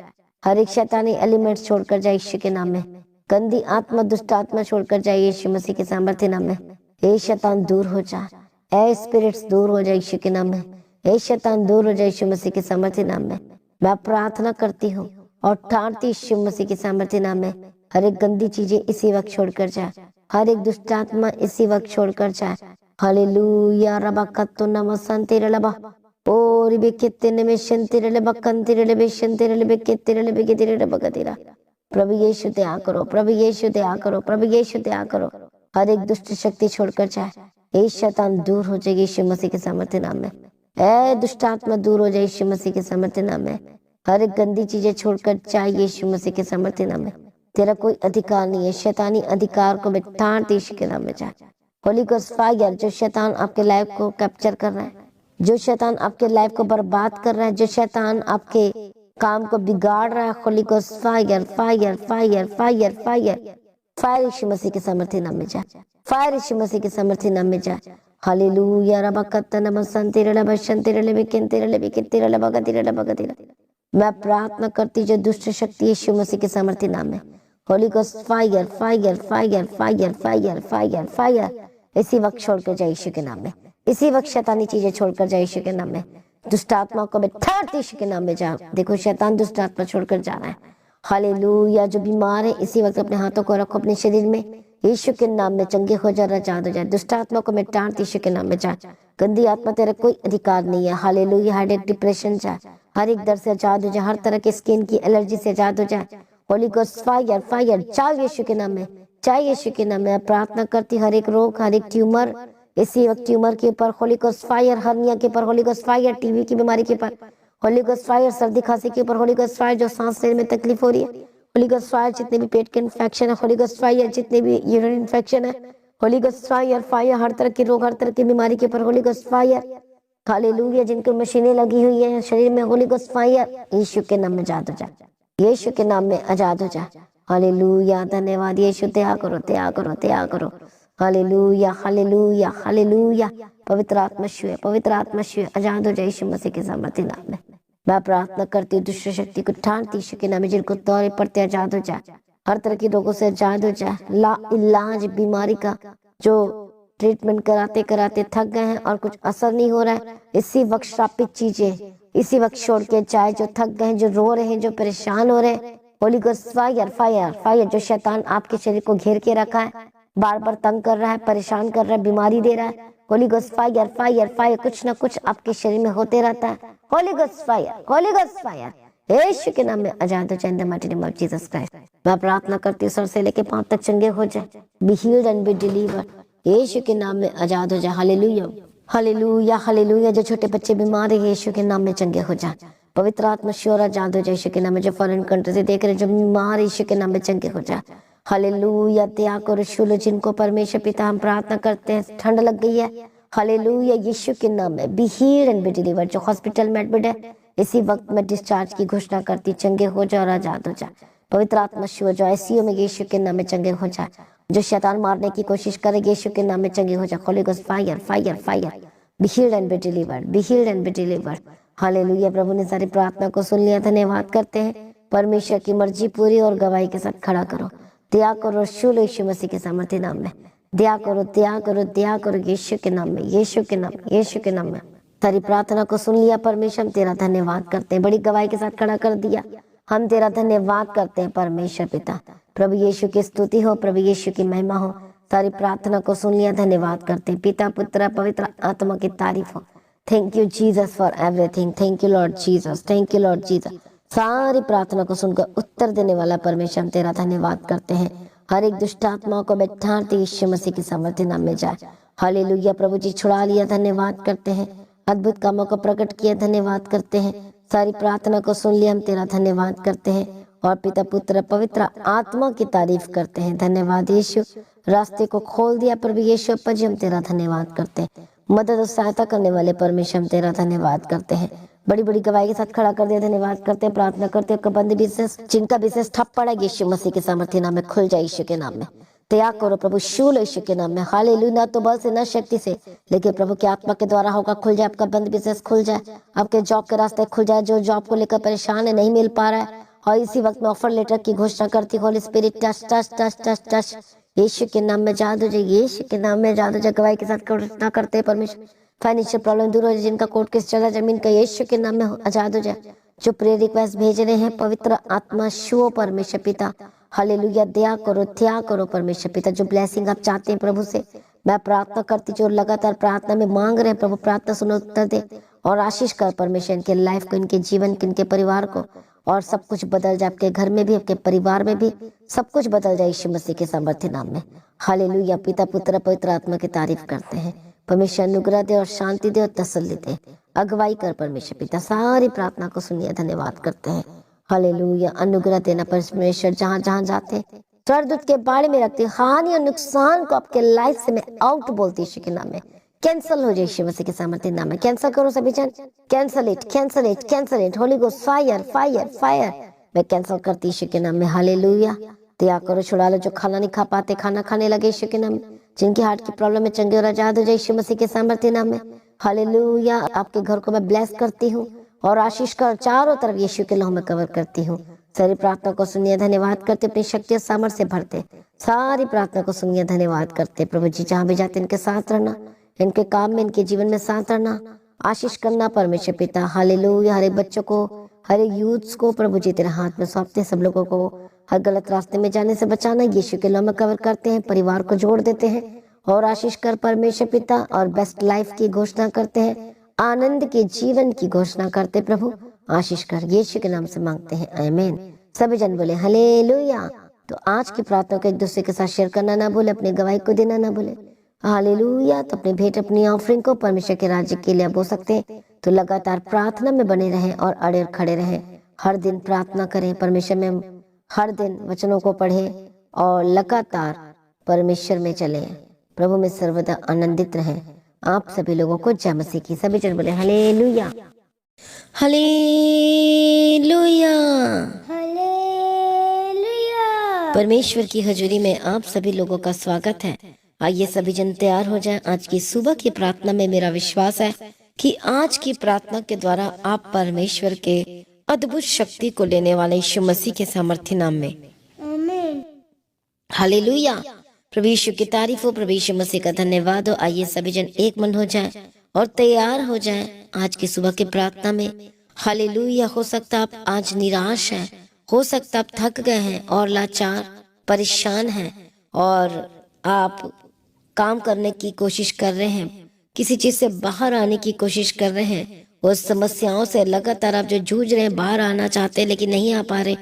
हर एक शैतानी एलिमेंट छोड़कर जाए यीशु के नाम में। गंदी आत्मा, दुष्ट आत्मा छोड़कर जाए यीशु मसीह के सामर्थ्य नाम में। ए शैतान दूर हो जा, ए स्पिरिट्स दूर हो जाए यीशु के नाम में। ए शैतान दूर हो जाए यीशु मसीह के सामर्थ्य नाम में। मैं प्रार्थना करती हूँ और ठानती यीशु मसीह के सामर्थ्य नाम में, हर एक गंदी चीजें इसी वक्त छोड़कर जाए, हर एक दुष्ट आत्मा इसी वक्त छोड़कर जाए। हालेलुया रबा कत्तो नमसंते रलबा ओ रिबे केत्ते में शंते रलबा कंते रलबे शंते रलबे केत्ते रलबे केत्ते रलबा गतेरा। प्रभु यीशु दया करो, प्रभु यीशु दया करो, प्रभु यीशु दया करो, हर एक दुष्ट शक्ति छोड़कर जाए। ए शैतान दूर हो जाएगी यीशु मसीह के सामर्थ्य नाम में। ए दुष्ट आत्मा दूर हो जाए यीशु मसीह के सामर्थ्य नाम में। हर एक गंदी चीजें छोड़कर जाए यीशु मसीह के सामर्थ्य नाम में। तेरा कोई अधिकार नहीं है, शैतानी अधिकार को बेतान यीशु के नाम में जाए। होली गोस्ट फायर, जो शैतान आपके लाइफ को कैप्चर कर रहा है, जो शैतान आपके लाइफ को बर्बाद कर रहा है, जो शैतान आपके काम को बिगाड़ रहा है, holy ghost fire fire fire fire fire fire यीशु मसीह के सामर्थ्य नाम में जाए, फायर यीशु मसीह के सामर्थ्य नाम में जाए। हालेलुया रबा कत्ता नमसंते रलबा शंते रलबे केंते रलबे केत्ते रलबा गतिरा रबा गतिरा। मैं प्रार्थना करती जो दुष्ट शक्ति यीशु मसीह के सामर्थ्य नाम में, Holi ghost fire fire fire fire fire fire fire इसी वक्त छोड़कर जाए यीशु के नाम में। इसी वक्त शैतानी चीजें छोड़कर जाए यीशु के नाम में। दुष्ट आत्मा को बैठाते यीशु के नाम में जाओ। देखो शैतान दुष्ट आत्मा छोड़कर जा रहा है। हालेलुया, जो बीमार है इसी वक्त अपने हाथों को रखो अपने शरीर में, यीशु के नाम में चंगे हो जा, आजाद हो जाए। दुष्ट आत्मा को मिटाते यीशु के नाम में जा। गंदी आत्मा तेरा कोई अधिकार नहीं है। हालेलुया, हेडेक डिप्रेशन जा, हर एक दर्द से आजाद हो जाए, हर तरह के स्किन की एलर्जी से आजाद हो जाए। होली गोस्ट फायर फायर जाओ यीशु के नाम में, चाहे यीशु के नाम में। प्रार्थना करती हर एक रोग, हर एक ट्यूमर इसी वक्त ट्यूमर के ऊपर होली गोस्ट फायर, हर्निया के ऊपर होली गोस्ट फायर, टीबी की बीमारी के ऊपर होली गोस्ट फायर, सर्दी खांसी के ऊपर होली गोस्ट फायर, जो सांस लेने में तकलीफ हो रही है होली गोस्ट फायर, जितने भी पेट के इन्फेक्शन है होली गोस्ट फायर, जितने भी यूरिन इन्फेक्शन है होली गोस्ट फायर फायर, हर तरह के रोग, हर तरह की बीमारी के ऊपर होली गोस्ट फायर। हालेलुया, जिनको मशीनें लगी हुई है शरीर में होली गोस्ट फायर, यीशु के नाम में आजाद हो जाए, यीशु के नाम में आजाद हो जाए। हालेलुया, धन्यवाद यीशु, दया करो दया करो दया करो। हालेलुया हालेलुया हालेलुया, पवित्र आत्मा शिव, पवित्र आत्मा शिव, आजाद हो जाए यीशु मसीह के सामर्थ्य नाम में। मैं प्रार्थना करती हूँ दुष्ट शक्ति को ठानती यीशु के नाम में, जिनको दौरे पड़ते आजाद हो जाए, हर तरह के रोगों से आजाद हो जाए। ला इलाज बीमारी का जो ट्रीटमेंट कराते कराते थक गए हैं और कुछ असर नहीं हो रहा है, इसी वक्त श्रापित चीजें इसी वक्त छोड़ के जाए। जो थक गए हैं, जो रो रहे हैं, जो परेशान हो रहे हैं, Holi ghost fire fire fire, जो शैतान आपके शरीर को घेर के रखा है, बार बार तंग कर रहा है, परेशान कर रहा है, बीमारी दे रहा है, holy ghost fire fire fire, कुछ ना कुछ आपके शरीर में होते रहता है। Holy ghost fire, holy ghost fire, यीशु के नाम में आजाद हो जाए in the mighty name of Jesus Christ. मैं प्रार्थना करती हूँ सर से लेके पांव तक चंगे हो जाए, be healed and be delivered, यीशु के नाम में आजाद हो जाए। हालेलुया हालेलुया हालेलुया, जो छोटे बच्चे बीमार है यीशु के नाम में चंगे हो जाए। पवित्र आत्मा श्योर आजाद हो जाए यीशु के नाम में। जो फॉरेन कंट्री से देख रहे जो बीमार यीशु के नाम में चंगे हो जाए। हालेलुया, दया करो शुलो, जिनको परमेश्वर पिता हम प्रार्थना करते हैं ठंड लग गई है, हालेलुया यीशु के नाम में B healed and be delivered. जो हॉस्पिटल में एडमिट है इसी वक्त में डिस्चार्ज की घोषणा करती, चंगे हो जाए और आजाद हो जाए। पवित्र आत्मा शिव, जो आईसीयू में यीशु के नाम में चंगे हो जाए। जो शैतान मारने की कोशिश करे यीशु के नाम में चंगे हो जाए। Holy ghost fire fire fire, be healed and be delivered, be healed and be delivered. Hallelujah, प्रभु ने सारी प्रार्थना को सुन लिया, धन्यवाद करते हैं। परमेश्वर की मर्जी पूरी और गवाही के साथ खड़ा करो, दया करो शूल यीशु मसीह के सामर्थ्य नाम में, दया करो दया करो दया करो यीशु के नाम में, यीशु के नाम में, यीशु के नाम में। सारी प्रार्थना को सुन लिया परमेश्वर, हम तेरा धन्यवाद करते हैं, बड़ी गवाही के साथ खड़ा कर दिया, हम तेरा धन्यवाद करते हैं परमेश्वर पिता। प्रभु यीशु की स्तुति हो, प्रभु यीशु की महिमा हो। सारी प्रार्थना को सुन लिया, धन्यवाद करते हैं। पिता पुत्र पवित्र आत्मा की तारीफ हो। Thank you Jesus for everything, thank you Lord Jesus, thank you Lord Jesus. सारी प्रार्थना को सुनकर उत्तर देने वाला परमेश्वर, हम तेरा धन्यवाद करते हैं। हर एक दुष्ट आत्माओं को बैठाते यीशु मसीह के सामर्थ्य नाम में जाए। हालेलुया, प्रभु जी छुड़ा लिया, धन्यवाद करते हैं। अद्भुत कामों को प्रकट किया, धन्यवाद करते हैं। सारी प्रार्थना को सुन लिया, हम तेरा धन्यवाद करते हैं और पिता पुत्र पवित्र आत्मा की तारीफ करते हैं। धन्यवाद यीशु, रास्ते को खोल दिया प्रभु यीशु अप्पा जी, हम तेरा धन्यवाद करते हैं। मदद और सहायता करने वाले परमेश्वर, हम तेरा धन्यवाद करते हैं। बड़ी बड़ी गवाही के साथ खड़ा कर दिया, धन्यवाद करते हैं। प्रार्थना करते हैं बंद बिजनेस जिनका बिजनेस ठप पड़ा यीशु मसीह के सामर्थ्य नाम में खुल जाए, यीशु के नाम में त्याग करो प्रभु, शू लो यीशु के नाम में। हालेलुया। ना तो बल से ना शक्ति से, लेकिन प्रभु की आत्मा के द्वारा होगा। खुल जाए आपका बंद बिजनेस, खुल जाए आपके जॉब के रास्ते खुल जाए। जो जॉब को लेकर परेशान है, नहीं मिल पा रहा है, और इसी वक्त में ऑफर लेटर की घोषणा करती, holy spirit touch touch touch touch touch, यीशु के नाम में जादू जाए, यीशु के नाम में जादू जाए। गवाही के साथ घोषणा करते हैं परमेश्वर, फाइनेंशियल प्रॉब्लम दूर हो जाए, जिनका कोर्ट केस चला जमीन का, यीशु के नाम में आजाद हो जाए। जो प्रेयर रिक्वेस्ट भेज रहे हैं, पवित्र आत्मा शो परमेश्वर पिता, हालेलुया, दया करो, त्याग करो परमेश्वर पिता। जो ब्लेसिंग आप चाहते हैं प्रभु से, मैं प्रार्थना करती, जो लगातार प्रार्थना में मांग रहे हैं प्रभु, प्रार्थना सुनो, उत्तर दे और आशीष कर परमेश्वर, इनके लाइफ को, इनके जीवन को, इनके परिवार को, और सब कुछ बदल जाए। आपके घर में भी, आपके परिवार में भी सब कुछ बदल जाए यीशु मसीह के सामर्थ्य नाम में। हालेलुया। पिता पुत्र पवित्र आत्मा की तारीफ करते हैं। परमेश्वर अनुग्रह दे और शांति दे और तसल्ली दे, अगुवाई कर परमेश्वर पिता। सारी प्रार्थना को सुनिए, धन्यवाद करते हैं। हालेलुया। अनुग्रह देना परमेश्वर, जहाँ जहाँ जाते स्वर्गदूत के बारे में रखते, हानि और नुकसान को आपके लाइफ से मैं आउट बोलती यीशु के नाम में, कैंसल हो जाए यीशु मसीह के सामर्थ्य नाम में। कैंसल करो सभी जन, cancel it, cancel it, cancel it. Holi ghost fire fire fire, मैं कैंसल करती यीशु के नाम में। हालेलुया। त्याग करो, छुड़ा लो। जो खाना नहीं खा पाते, खाना खाने लगे यीशु के नाम में। जिनकी हार्ट की प्रॉब्लम में चंगे और आजाद हो जाए यीशु मसीह के सामर्थ्य नाम में। हालेलुया। आपके घर को मैं ब्लेस करती हूँ और आशीष कर चारों तरफ यीशु के लहू में कवर करती हूँ। सारी प्रार्थना को सुनिए, धन्यवाद करते, अपनी शक्ति और सामर्थ्य से भरते। सारी प्रार्थना को सुनिए, धन्यवाद करते प्रभु जी। जहाँ भी जाते इनके साथ रहना, इनके काम में, इनके जीवन में साथ रहना, आशीष करना परमेश्वर पिता। हालेलुया। हर एक बच्चों को, हर एक यूथ्स को प्रभु जी तेरे हाथ में सौंपते। सब लोगों को हर गलत रास्ते में जाने से बचाना, यीशु के लहू में कवर करते हैं। परिवार को जोड़ देते हैं और आशीष कर परमेश्वर पिता, और बेस्ट लाइफ की घोषणा करते हैं, आनंद के जीवन की घोषणा करते प्रभु, आशीष कर यीशु के नाम से मांगते हैं, आमीन। सभी जन बोले हालेलुया। तो आज की प्रार्थना को एक दूसरे के साथ शेयर करना ना भूले, अपनी गवाही को देना ना भूले। हालेलुया। तो अपनी भेंट, अपनी ऑफरिंग को परमेश्वर के राज्य के लिए बो सकते हैं। तो लगातार प्रार्थना में बने रहें और अड़े और खड़े रहें। हर दिन प्रार्थना करें परमेश्वर में, हर दिन वचनों को पढ़ें और लगातार परमेश्वर में चलें। प्रभु में सर्वदा आनंदित रहें। आप सभी लोगों को जय मसीह की। सभी जन बोले हालेलुया, हालेलुया, हालेलुया। परमेश्वर की हजूरी में आप सभी लोगों का स्वागत है। आइए सभी जन तैयार हो जाएं। आज की सुबह की प्रार्थना में मेरा विश्वास है कि आज की प्रार्थना के द्वारा आप परमेश्वर के अद्भुत शक्ति को लेने वाले यीशु मसीह के सामर्थ्य नाम में, आमीन, हालेलुया। प्रभु यीशु की तारीफ हो, प्रभु यीशु मसीह का धन्यवाद हो। आइए सभी जन एक मन हो जाए और तैयार हो जाए आज की सुबह की प्रार्थना में। हालेलुया। हो सकता आप आज निराश हैं, हो सकता आप थक गए हैं और लाचार परेशान हैं, और आप काम करने की कोशिश कर रहे हैं, किसी चीज से बाहर आने की कोशिश कर रहे हैं। उस समस्याओं से लगातार आप जो जूझ रहे हैं, बाहर आना चाहते हैं लेकिन नहीं आ पा रहे,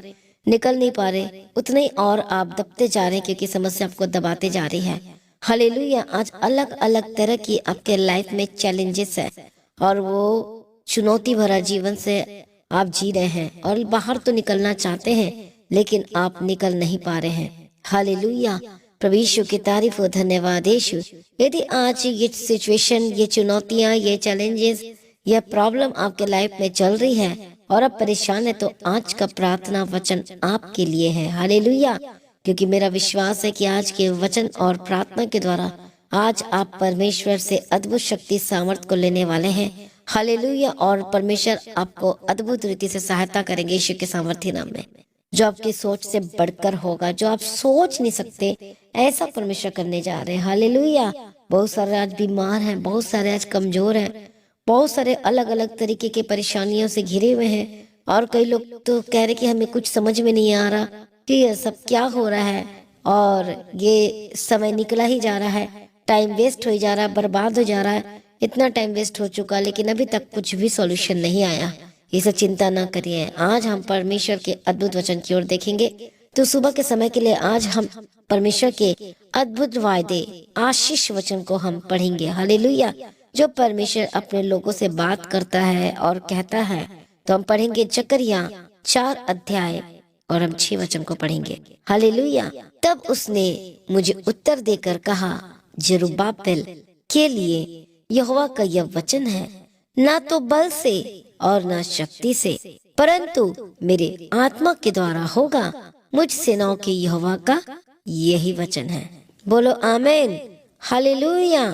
निकल नहीं पा रहे, उतने ही और आप दबते जा रहे हैं क्योंकि समस्या आपको दबाते जा रही है। हालेलुया। आज अलग अलग तरह की आपके लाइफ में चैलेंजेस है और वो चुनौती भरा जीवन से आप जी रहे हैं और बाहर तो निकलना चाहते हैं लेकिन आप निकल नहीं पा रहे हैं। हालेलुया। प्रभु यीशु की तारीफ हो, धन्यवाद यीशु। यदि आज ये सिचुएशन, ये चुनौतियां, ये चैलेंजेस, ये प्रॉब्लम आपके लाइफ में चल रही है और आप परेशान है, तो आज का प्रार्थना वचन आपके लिए है। हालेलुया। क्योंकि मेरा विश्वास है कि आज के वचन और प्रार्थना के द्वारा आज आप परमेश्वर से अद्भुत शक्ति सामर्थ को लेने वाले हैं। हालेलुया। और परमेश्वर आपको अद्भुत रीति से सहायता करेंगे यीशु के सामर्थ्य नाम में। जो आपकी सोच से बढ़कर होगा, जो आप सोच नहीं सकते, ऐसा परमेश्वर करने जा रहे हैं। हालेलुया। बहुत सारे आज बीमार हैं, बहुत सारे आज कमजोर हैं, बहुत सारे अलग अलग तरीके के परेशानियों से घिरे हुए हैं, और कई लोग तो कह रहे कि हमें कुछ समझ में नहीं आ रहा कि ये सब क्या हो रहा है, और ये समय निकला ही जा रहा है, टाइम वेस्ट हो जा रहा है, बर्बाद हो जा रहा है, इतना टाइम वेस्ट हो चुका लेकिन अभी तक कुछ भी सॉल्यूशन नहीं आया। ये सब चिंता ना करिए, आज हम परमेश्वर के अद्भुत वचन की ओर देखेंगे। तो सुबह के समय के लिए आज हम परमेश्वर के अद्भुत वायदे, आशीष वचन को हम पढ़ेंगे। हालेलुया। जो परमेश्वर अपने लोगों से बात करता है और कहता है, तो हम पढ़ेंगे जकरिया 4 अध्याय और हम 6 वचन को पढ़ेंगे। हालेलुया। तब उसने मुझे उत्तर देकर कहा, जरुब्बाबेल के लिए यहोवा का यह वचन है, ना तो बल से और ना शक्ति से, परंतु मेरे आत्मा के द्वारा होगा। मुझ सेनाओं के यहोवा का यही वचन है। बोलो आमीन, हालेलुया।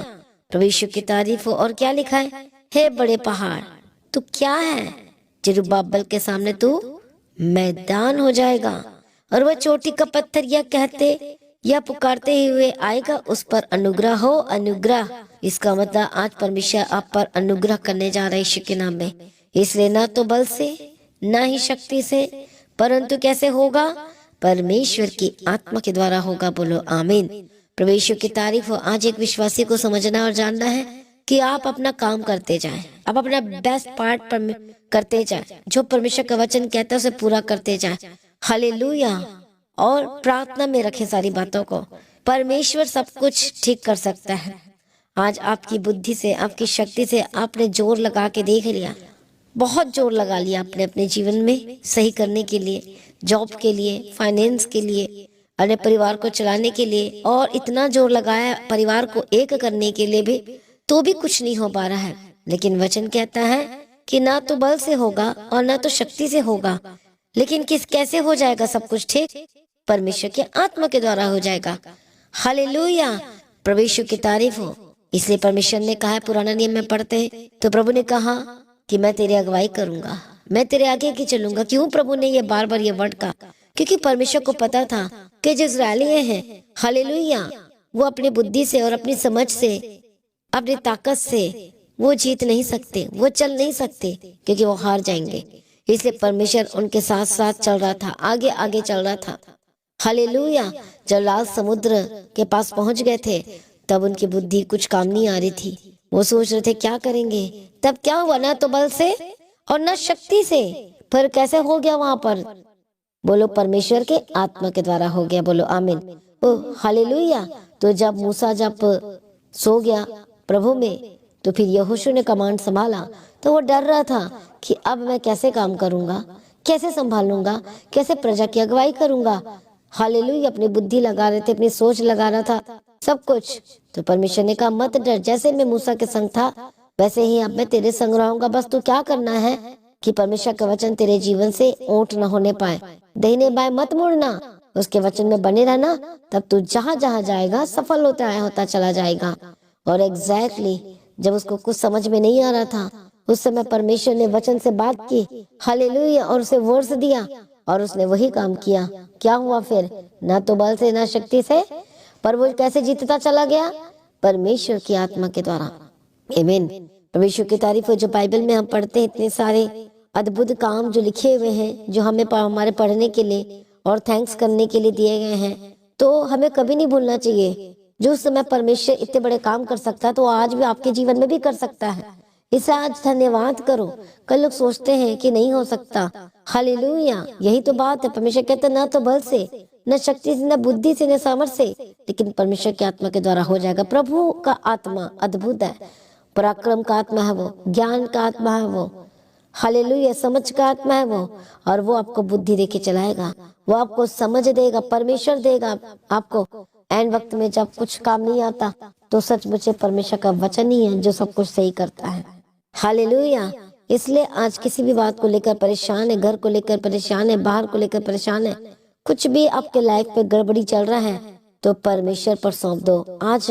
प्रभु यीशु की तारीफ हो। और क्या लिखा है? हे बड़े पहाड़, तू क्या है? जरुब्बाबेल के सामने तू मैदान हो जाएगा, और वह चोटी का पत्थर यह कहते या पुकारते हुए आएगा, उस पर अनुग्रह हो, अनुग्रह। इसका मतलब आज परमेश्वर आप पर अनुग्रह करने जा रहे हैं यीशु के नाम में। इसलिए ना तो बल से ना ही शक्ति से, परंतु कैसे होगा? परमेश्वर की आत्मा के द्वारा होगा। बोलो आमीन। प्रभु यीशु की तारीफ हो। आज एक विश्वासी को समझना और जानना है कि आप अपना काम करते जाएं, आप अपना बेस्ट पार्ट करते जाएं, जो परमेश्वर का वचन कहता है उसे पूरा करते जाएं। हालेलुया। और प्रार्थना में रखें सारी बातों को। परमेश्वर सब कुछ ठीक कर सकता है। आज आपकी बुद्धि से, आपकी शक्ति से आपने जोर लगा के देख लिया, बहुत जोर लगा लिया आपने अपने जीवन में सही करने के लिए, जॉब के लिए, फाइनेंस के लिए, अपने परिवार को चलाने के लिए, और इतना जोर लगाया परिवार को एक करने के लिए भी, तो भी कुछ नहीं हो पा रहा है। लेकिन वचन कहता है कि ना तो बल से होगा और ना तो शक्ति से होगा, लेकिन कैसे हो जाएगा सब कुछ ठीक? परमेश्वर के आत्मा के द्वारा हो जाएगा। हालेलुया। प्रभु यीशु की तारीफ हो। इसलिए परमेश्वर ने कहा, पुराना नियम में पढ़ते हैं तो प्रभु ने कहा कि मैं तेरी अगुवाई करूंगा, मैं तेरे आगे की चलूंगा। क्यों प्रभु ने ये बार बार ये वर्ड कहा? क्योंकि परमेश्वर को पता था कि जो इस्राएली हैं, हालेलुया, वो अपनी बुद्धि से और अपनी समझ से, अपनी ताकत से वो जीत नहीं सकते, वो चल नहीं सकते, क्योंकि वो हार जाएंगे। इसलिए परमेश्वर उनके साथ साथ चल रहा था, आगे आगे चल रहा था। हालेलुया। जब लाल समुद्र के पास पहुंच गए थे, तब उनकी बुद्धि कुछ काम नहीं आ रही थी। वो सोच रहे थे क्या करेंगे। तब क्या हुआ? ना तो बल से और न शक्ति से, फिर कैसे हो गया वहां पर? बोलो परमेश्वर के आत्मा के द्वारा हो गया। बोलो आमीन। ओ हालेलुया। तो जब मूसा सो गया प्रभु में, तो फिर यहोशू ने कमांड संभाला। तो वो डर रहा था कि अब मैं कैसे काम करूंगा, कैसे संभालूंगा, कैसे प्रजा की अगुवाई करूंगा। हालेलुया। अपनी बुद्धि लगा रहे थे, अपनी सोच लगा रहा था, सब कुछ। तो परमेश्वर ने कहा मत डर, जैसे मैं मूसा के संग था वैसे ही अब मैं तेरे संग रहूंगा। बस तू क्या करना है कि परमेश्वर का वचन तेरे जीवन से ओट न होने पाए, दाहिने बाएं मत मुड़ना, उसके वचन में बने रहना। तब तू जहां जहां जाएगा सफल होता चला जाएगा। और एग्जैक्टली जब उसको कुछ समझ में नहीं आ रहा था, उस समय परमेश्वर ने वचन से बात की, हालेलुया, और उसे वर्ष दिया, और उसने वही काम किया। क्या हुआ फिर? ना तो बल से ना शक्ति से, पर वो कैसे जीतता चला गया? परमेश्वर की आत्मा के द्वारा। आमीन। परमेश्वर की तारीफ हो। जो बाइबल में हम पढ़ते हैं, इतने सारे अद्भुत काम जो लिखे हुए हैं, जो हमें हमारे पढ़ने के लिए और थैंक्स करने के लिए दिए गए हैं, तो हमें कभी नहीं भूलना चाहिए। जो उस समय परमेश्वर इतने बड़े काम कर सकता है, तो आज भी आपके जीवन में भी कर सकता है। इसे आज धन्यवाद करो। कई लोग सोचते हैं कि नहीं हो सकता। हालेलुया। यही तो बात है। परमेश्वर कहते ना तो बल से, न शक्ति से, न बुद्धि से, न सामर्थ से, लेकिन परमेश्वर की आत्मा के द्वारा हो जाएगा। प्रभु का आत्मा अद्भुत है, पराक्रम का आत्मा है वो, ज्ञान का आत्मा है वो, हालेलुया, समझ का आत्मा है वो। और वो आपको बुद्धि देके चलाएगा, वो आपको समझ देगा, परमेश्वर देगा आपको। एंड वक्त में जब कुछ काम नहीं आता, तो सच मुझे परमेश्वर का वचन ही है जो सब कुछ सही करता है। हालेलुया। इसलिए आज किसी भी बात को लेकर परेशान है, घर को लेकर परेशान है, बाहर को लेकर परेशान है, कुछ भी आपके लाइफ पे गड़बड़ी चल रहा है, तो परमेश्वर पर सौंप दो। आज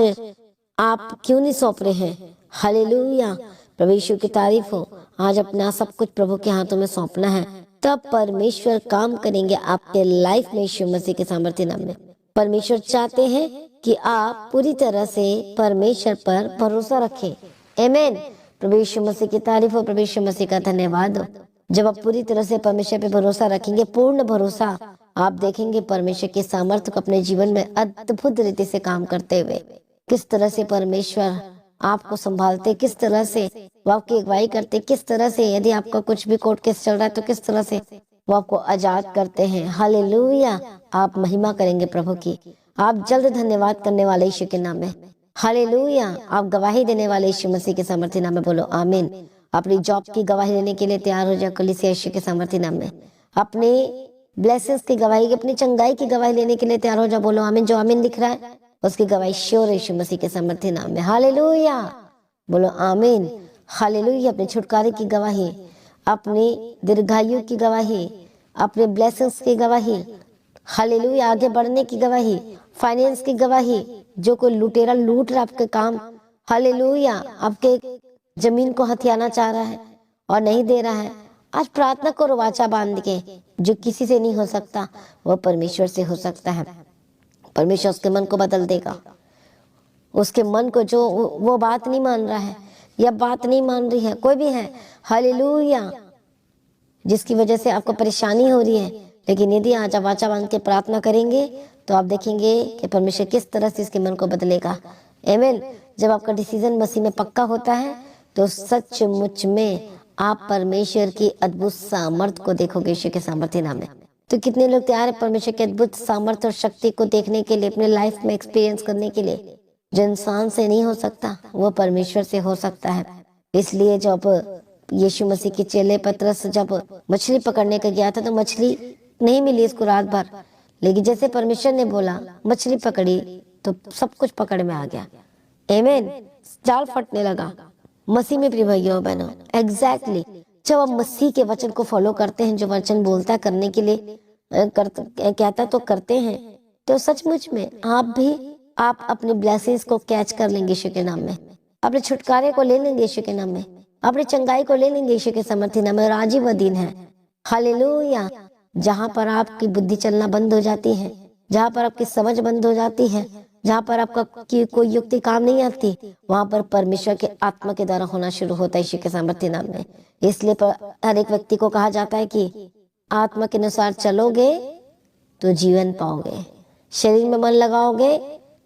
आप क्यों नहीं सौंप रहे हैं? हालेलुया। प्रभु यीशु की तारीफ हो। आज अपना सब कुछ प्रभु के हाथों में सौंपना है, तब परमेश्वर काम करेंगे आपके लाइफ में यीशु मसीह के सामर्थ्य नाम में। परमेश्वर चाहते हैं कि आप पूरी तरह से परमेश्वर पर भरोसा रखें। आमीन। प्रभु यीशु मसीह की तारीफ हो। प्रभु यीशु मसीह का धन्यवाद हो। जब आप पूरी तरह से परमेश्वर पे भरोसा रखेंगे, पूर्ण भरोसा, आप देखेंगे परमेश्वर के सामर्थ्य को अपने जीवन में अद्भुत रीति से काम करते हुए। किस तरह से परमेश्वर आपको संभालते, किस तरह से वो आपकी अगुवाई करते, किस तरह से यदि आपका कुछ भी कोर्ट केस चल रहा है तो किस तरह से वो आपको आजाद करते हैं। हालेलुया। आप महिमा करेंगे प्रभु की। आप जल्द धन्यवाद करने वाले यीशु के नाम में। हालेलुया। आप गवाही देने वाले यीशु मसीह के सामर्थ्य नाम में। बोलो आमीन। अपनी जॉब की गवाही देने के लिए तैयार हो जाओ कलीसिया यीशु के सामर्थ्य नाम में। अपने ब्लेसिंग्स की गवाही, अपनी चंगाई की गवाही लेने के लिए तैयार हो जाओ। बोलो आमीन। जो आमीन लिख रहा है उसकी गवाही श्योर यीशु मसीह के सामर्थ्य नाम में। हालेलुया। बोलो आमीन। हालेलुया। अपने छुटकारे की गवाही, अपनी दीर्घायु की गवाही, अपने ब्लेसिंग्स की गवाही, हालेलुया, आगे बढ़ने की गवाही, फाइनेंस की गवाही, जो कोई लुटेरा लूट रहा आपके काम, हालेलुया, आपके जमीन को हथियाना चाह रहा है और नहीं दे रहा है, आज प्रार्थना करो वाचा बांध के। जो किसी से नहीं हो सकता वो परमेश्वर से हो सकता है। परमेश्वर उसके मन को बदल देगा। उसके मन को, जो वो बात नहीं मान रहा है या बात नहीं मान रही है, कोई भी है, हालेलुया, जिसकी वजह से आपको परेशानी हो रही है, लेकिन यदि आज आप वाचा बांध के प्रार्थना करेंगे तो आप देखेंगे कि परमेश्वर किस तरह से इसके मन को बदलेगा। आमीन। जब आपका डिसीजन मसीह में पक्का होता है तो सचमुच में आप परमेश्वर की अद्भुत सामर्थ को देखोगे, यीशु के सामर्थ्य नाम में। तो कितने लोग तैयार है परमेश्वर के अद्भुत सामर्थ्य और शक्ति को देखने के लिए, अपने लाइफ में एक्सपीरियंस करने के लिए? जो इंसान से नहीं हो सकता वो परमेश्वर से हो सकता है। इसलिए जब यीशु मसीह के चेले पतरस जब मछली पकड़ने का गया था तो मछली नहीं मिली इसको रात भर, लेकिन जैसे परमेश्वर ने बोला मछली पकड़ी तो सब कुछ पकड़ में आ गया। आमीन। जाल फटने लगा। मसीह में प्रिय भाइयों बहनों, एग्जैक्टली जब आप मसीह के वचन को फॉलो करते हैं, जो वचन बोलता है करने के लिए कहता तो करते हैं, तो सचमुच में आप अपने ब्लेसिंग्स को कैच कर लेंगे यीशु के नाम में। अपने छुटकारे को ले लेंगे यीशु के नाम में। अपनी चंगाई को ले लेंगे यीशु के सामर्थ्य नाम में। आज ही वह दिन है, हालेलुया, जहां पर आपकी बुद्धि चलना बंद हो जाती है, जहां पर आपकी समझ बंद हो जाती है, जहां पर आपका कोई युक्ति काम नहीं आती, वहां पर परमेश्वर के आत्मा के द्वारा होना शुरू होता है यीशु के सामर्थ्य नाम में। इसलिए हर एक व्यक्ति को कहा जाता है कि आत्मा के अनुसार चलोगे तो जीवन पाओगे, शरीर में मन लगाओगे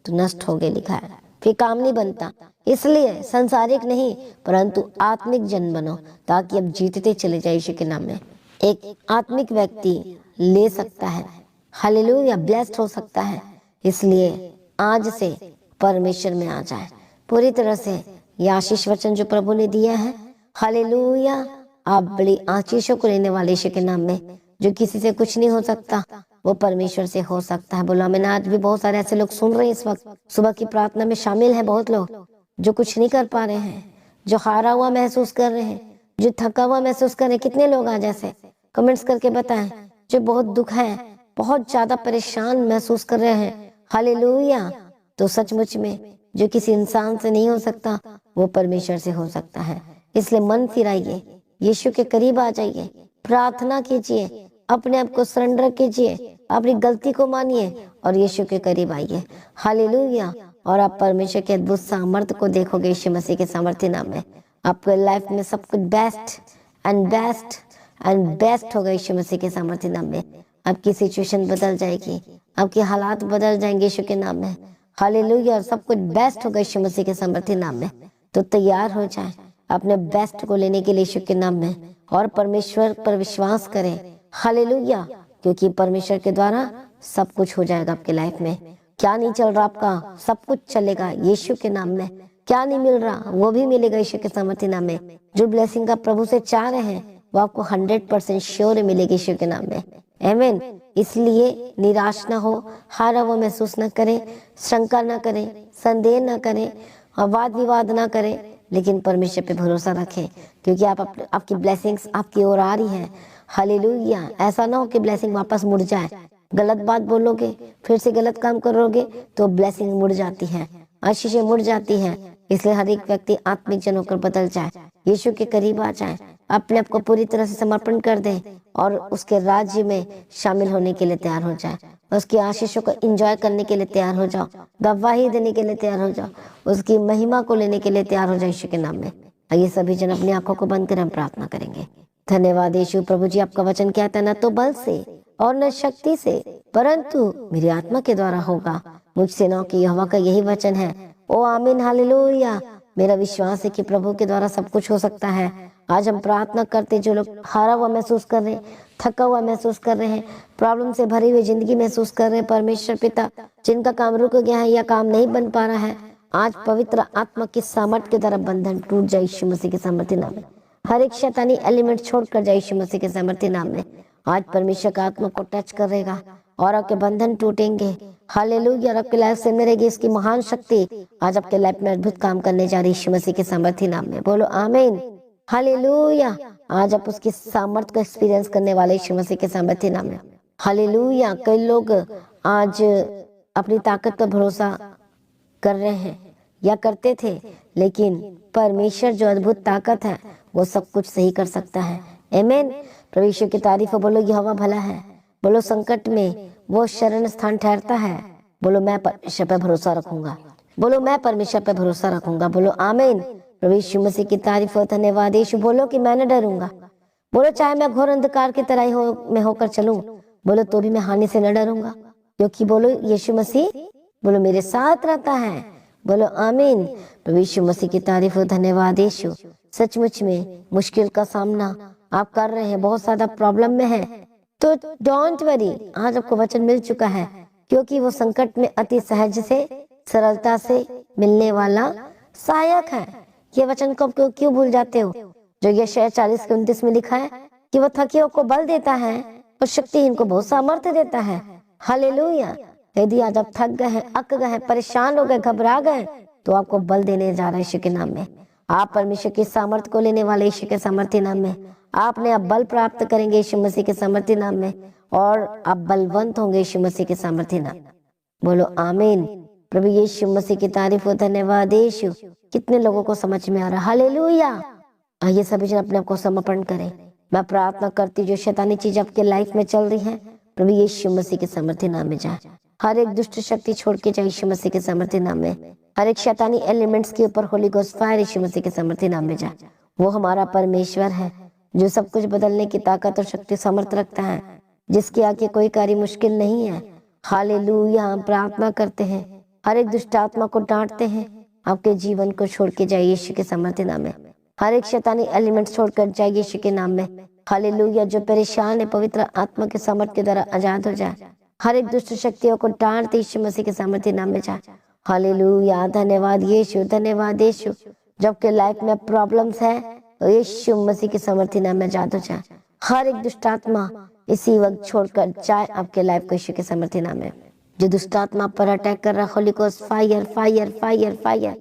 तो नष्ट होगे, लिखा है, फिर काम नहीं बनता। इसलिए संसारिक नहीं परंतु आत्मिक जन बनो, ताकि अब जीतते चले जाए यीशु के नाम में। एक आत्मिक व्यक्ति ले सकता है, हालेलुया, ब्लेस्ड हो सकता है। इसलिए आज से परमेश्वर में आ जाए पूरी तरह से। ये आशीष वचन जो प्रभु ने दिया है, हालेलुया, आप बड़ी आशीषों को लेने वाले यीशु के नाम में। जो किसी से कुछ नहीं हो सकता वो परमेश्वर से हो सकता है। बोला मैंने, आज भी बहुत सारे ऐसे लोग सुन रहे हैं इस वक्त, सुबह की प्रार्थना में शामिल है बहुत लोग जो कुछ नहीं कर पा रहे हैं, जो हारा हुआ महसूस कर रहे हैं, जो थका हुआ महसूस कर रहे हैं। कितने लोग आज ऐसे कमेंट्स करके बताएं जो बहुत दुख है, बहुत ज्यादा परेशान महसूस कर रहे हैं, हालेलुया। तो सचमुच में जो किसी इंसान से नहीं हो सकता वो परमेश्वर से हो सकता है। इसलिए मन फिराइए, यीशु के करीब आ जाइए, प्रार्थना कीजिए, अपने आप को सरेंडर कीजिए, अपनी गलती को मानिए और यीशु के करीब आइए, हालेलुया। और आप परमेश्वर के अद्भुत सामर्थ्य को देखोगे यीशु मसीह के सामर्थ्य नाम में। आपके लाइफ में सब कुछ best and best and best होगा यीशु मसीह के सामर्थ्य नाम में। आपकी सिचुएशन बदल जाएगी, आपके हालात बदल जाएंगे यीशु के नाम में, हालेलुया। और सब कुछ बेस्ट होगा यीशु मसीह के सामर्थ्य नाम में। तो तैयार हो जाए अपने बेस्ट को लेने के लिए यीशु के नाम में, और परमेश्वर पर विश्वास करें, हालेलुया, क्योंकि परमेश्वर के द्वारा सब कुछ हो जाएगा आपके लाइफ में। क्या नहीं चल रहा आपका, सब कुछ चलेगा यीशु के नाम में। क्या नहीं मिल रहा वो भी मिलेगा यीशु के सामर्थ्य नाम में। जो ब्लेसिंग आप प्रभु से चाह रहे हैं वो आपको 100% श्योर मिलेगी यीशु के नाम में, आमीन। इसलिए निराश ना हो, हारा हुआ महसूस ना करें, शंका ना करें, संदेह ना करें, वाद विवाद ना करें, लेकिन परमेश्वर पे भरोसा रखें, क्योंकि आपकी ब्लेसिंग्स आपकी ओर आ रही है, हालेलुया। ऐसा ना हो कि ब्लेसिंग वापस मुड़ जाए। गलत बात बोलोगे, फिर से गलत काम करोगे तो ब्लेसिंग मुड़ जाती है, आशीषें मुड़ जाती है। इसलिए हर एक व्यक्ति आत्मिक जन होकर बदल जाए, यीशु के करीब आ जाए, अपने आप को पूरी तरह से समर्पण कर दे और उसके राज्य में शामिल होने के लिए तैयार हो जाए, उसकी आशीषों को एंजॉय करने के लिए तैयार हो जाओ, गवाही देने के लिए तैयार हो जाओ, उसकी महिमा को लेने के लिए तैयार हो जाए यीशु के नाम में। आइए सभी जन अपनी आंखों को बंद कर हम प्रार्थना करेंगे। धन्यवाद यीशु प्रभु जी, आपका वचन कहता है न तो बल से और न शक्ति से परंतु मेरी आत्मा के द्वारा होगा। मुझ सेनाओं की यहोवा का यही वचन है। ओ आमीन, हालेलुया। मेरा विश्वास है कि प्रभु के द्वारा सब कुछ हो सकता है। आज हम प्रार्थना करते, जो लोग हारा हुआ महसूस कर रहे हैं, थका हुआ महसूस कर रहे हैं, प्रॉब्लम से भरी हुई जिंदगी महसूस कर रहे हैं, परमेश्वर पिता जिनका काम रुक गया है या काम नहीं बन पा रहा है, आज पवित्र आत्मा की सामर्थ के द्वारा बंधन टूट जाए यीशु मसीह के सामर्थ्य नाम में। हर एक शैतानी एलिमेंट छोड़कर जाए यीशु मसीह के सामर्थ्य नाम में। आज परमेश्वर का आत्मा को टच करेगा और आपके बंधन टूटेंगे, हालेलुया। और आपके लाइफ से मिलेगी इसकी महान शक्ति। आज आपके लाइफ में अद्भुत काम करने जा रही यीशु मसीह के सामर्थ्य नाम में। बोलो आमीन, हालेलुया। आज आप उसकी सामर्थ को एक्सपीरियंस करने वाले यीशु मसीह के सामर्थ्य नाम में, हालेलुया। कई लोग आज अपनी ताकत पर भरोसा कर रहे हैं या करते थे, लेकिन परमेश्वर जो अद्भुत ताकत है वो सब कुछ सही कर सकता है। आमीन। प्रभु यीशु की तारीफ हो। बोलो यहोवा भला है। बोलो संकट में वो शरण स्थान ठहरता है। बोलो मैं परमेश्वर पर भरोसा रखूंगा। बोलो मैं परमेश्वर पर भरोसा रखूंगा। बोलो आमीन। प्रभु यीशु मसीह की तारीफ हो। धन्यवाद यीशु। बोलो कि मैं न डरूंगा। बोलो चाहे मैं घोर अंधकार की तरह में होकर चलूं, बोलो तो भी मैं हानि से न डरूंगा, क्योंकि बोलो यीशु मसीह बोलो मेरे साथ रहता है। बोलो आमीन। प्रभु यीशु मसीह की तारीफ हो। धन्यवाद यीशु। सचमुच में मुश्किल का सामना आप कर रहे हैं, बहुत ज्यादा प्रॉब्लम में है, तो डोंट वरी, आज आपको वचन मिल चुका है, क्योंकि वो संकट में अति सहज से सरलता से मिलने वाला सहायक है। ये वचन को क्यों भूल जाते हो? जो यशायाह 40:29 में लिखा है कि वो थकियों को बल देता है और शक्तिहीन को बहुत सामर्थ्य देता है। हालेलुया। यदि आज आप थक गए हैं, अक गए हैं, परेशान हो गए, घबरा गए, तो आपको बल देने जा रहा है यीशु के नाम में। आप परमेश्वर की सामर्थ्य को लेने वाले यीशु के सामर्थ्य नाम में आपने अब बल प्राप्त करेंगे यीशु मसीह के सामर्थ्य नाम में, और आप बलवंत होंगे यीशु मसीह के सामर्थ्य नाम। बोलो आमीन। प्रभु यीशु मसीह की तारीफ हो। धन्यवाद यीशु। कितने लोगों को समझ में आ रहा है? हालेलुया। आइए सभी जन अपने आप को समर्पण करें। मैं प्रार्थना करती जो शैतानी चीज आपके लाइफ में चल रही है, प्रभु यीशु मसीह के सामर्थ्य नाम में जाए। हर एक दुष्ट शक्ति छोड़ के जाए यीशु मसीह के सामर्थ्य नाम में। हर एक शैतानी एलिमेंट्स के ऊपर होली गोस्ट फायर यीशु मसीह के सामर्थ्य नाम में जाए। वो हमारा परमेश्वर है जो सब कुछ बदलने की ताकत और शक्ति सामर्थ्य रखता है, जिसके आगे कोई कार्य मुश्किल नहीं है। हालेलुया। हम प्रार्थना करते हैं, हर एक दुष्ट आत्मा को डांटते हैं, आपके जीवन को छोड़ के जाए यीशु के सामर्थ्य नाम में। हर एक शैतानी एलिमेंट छोड़कर जाए यीशु के नाम में। हालेलुया। जो परेशान है पवित्र आत्मा के सामर्थ्य के द्वारा आजाद हो जाए। हर एक दुष्ट शक्तियों को डांटते यीशु मसीह के सामर्थ्य नाम में जाए। हालेलुया। धन्यवाद यीशु। धन्यवाद यीशु। जबकि लाइफ में प्रॉब्लम्स है तो यीशु मसीह के सामर्थ्य नाम में आजाद हो जाए। हर एक दुष्ट आत्मा इसी वक्त छोड़कर जाए आपके लाइफ को यीशु के सामर्थ्य नाम में। जो दुष्ट आत्मा पर अटैक कर रहा है, holy ghost fire fire fire fire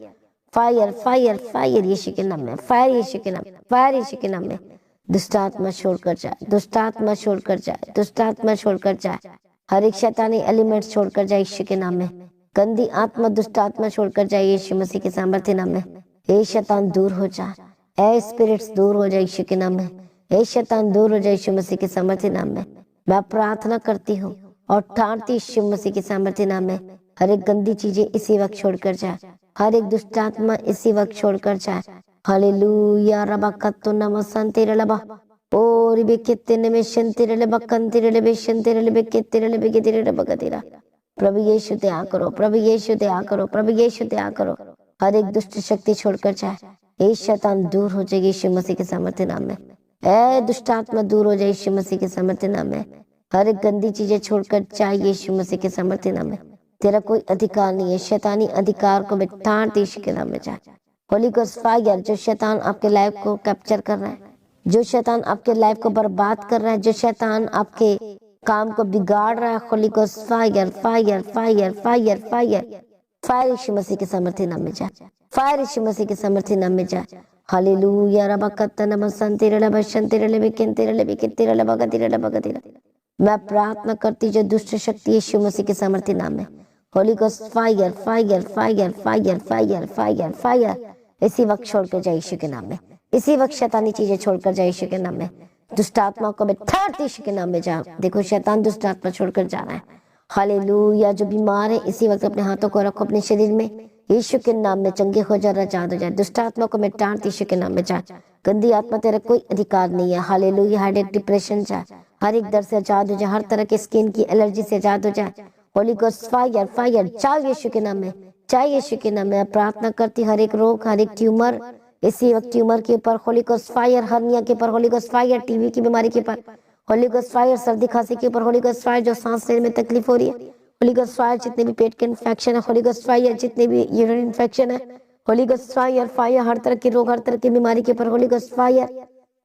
fire fire fire यीशु के नाम में, फायर यीशु के नाम, फायर यीशु के नाम में। दुष्ट आत्मा छोड़कर जाए, दुष्ट आत्मा छोड़कर जाए, दुष्ट आत्मा छोड़कर जाए। हर एक शैतानी एलिमेंट छोड़कर जाए यीशु के नाम में। गंदी आत्मा दुष्ट आत्मा छोड़कर जाए यीशु मसीह के सामर्थ्य नाम में। ए शैतान दूर हो जा, ए स्पिरिट्स दूर हो जाए यीशु के नाम में। ए शैतान दूर हो जाए यीशु मसीह के सामर्थ्य नाम में। मैं प्रार्थना करती हूँ और ठानती यीशु मसीह के सामर्थ्य नाम में, हर एक गंदी चीजें इसी वक्त छोड़कर जाए, हर एक दुष्ट आत्मा इसी वक्त छोड़कर जाए। हालेलुया। रबा कत्तो नमसंते रलबा ओ रिबे कित्ते में शंते रलबा कंते रलबे शंते रलबे कित्ते रलबे कित्ते रलबा गतेरा। प्रभु यीशु दया करो, प्रभु यीशु दया करो, प्रभु यीशु दया करो। हर एक दुष्ट शक्ति छोड़कर जाए। ए शैतान दूर हो जाएगी यीशु मसीह के सामर्थ्य नाम में। ए दुष्ट आत्मा दूर हो जाए यीशु मसीह के सामर्थ्य नाम में। हर एक गंदी चीजें छोड़कर जाए यीशु मसीह के सामर्थ्य नाम में। तेरा कोई अधिकार नहीं है, शैतानी अधिकार को बेतान यीशु के नाम में जाए। Holy ghost fire. जो शैतान आपके लाइफ को कैप्चर कर रहा है, जो शैतान आपके लाइफ को बर्बाद कर रहा है, जो शैतान आपके काम को बिगाड़ रहा है, holy ghost fire fire fire fire fire fire यीशु मसीह के सामर्थ्य नाम में जाए, फायर यीशु मसीह के सामर्थ्य नाम में जाए। हालेलुया। रबा कत्ता नमसंते रलबा शंते रलबे किंते रलबे कित्ते रलबा गतिरा रलबा गतिरा। मैं प्रार्थना करती जो दुष्ट शक्ति यीशु मसीह के सामर्थ्य नाम में, Holi ghost fire fire fire fire fire fire fire इसी वक्त छोड़कर जाए यीशु के नाम में। इसी वक्त शैतानी चीजें छोड़कर जाए यीशु के नाम में। दुष्ट आत्मा को बैठाते यीशु के नाम में जाओ। देखो शैतान दुष्ट आत्मा छोड़कर जा रहा है। हालेलुया। जो बीमार है इसी वक्त अपने हाथों को रखो अपने शरीर में, यीशु के नाम में चंगे हो जा, आजाद हो जाए। दुष्ट आत्मा को मैं टांट यीशु के नाम में जाए। गंदी आत्मा तेरा कोई अधिकार नहीं है। हालेलुया। हार्ट अटैक, डिप्रेशन जाए, हर एक दर्द से आजाद हो जाए, हर तरह के स्किन की एलर्जी से आजाद हो जाए। होली गोस्ट फायर फायर जाओ यीशु के नाम में, चाहे यीशु के नाम में। प्रार्थना करती हर एक रोग, हर एक ट्यूमर इसी वक्त ट्यूमर के ऊपर होली गोस्ट फायर, हर्निया के ऊपर होली गोस्ट फायर, टीबी की बीमारी के ऊपर होली गोस्ट फायर, सर्दी खांसी के ऊपर होली गोस्ट फायर, जो सांस लेने में तकलीफ हो रही है होली गोस्ट फायर, जितने भी पेट के इन्फेक्शन है होली गोस्ट फायर, जितने भी यूरिन इन्फेक्शन है होली गोस्ट फायर फायर, हर तरह के रोग, हर तरह की बीमारी के ऊपर होली गोस्ट फायर।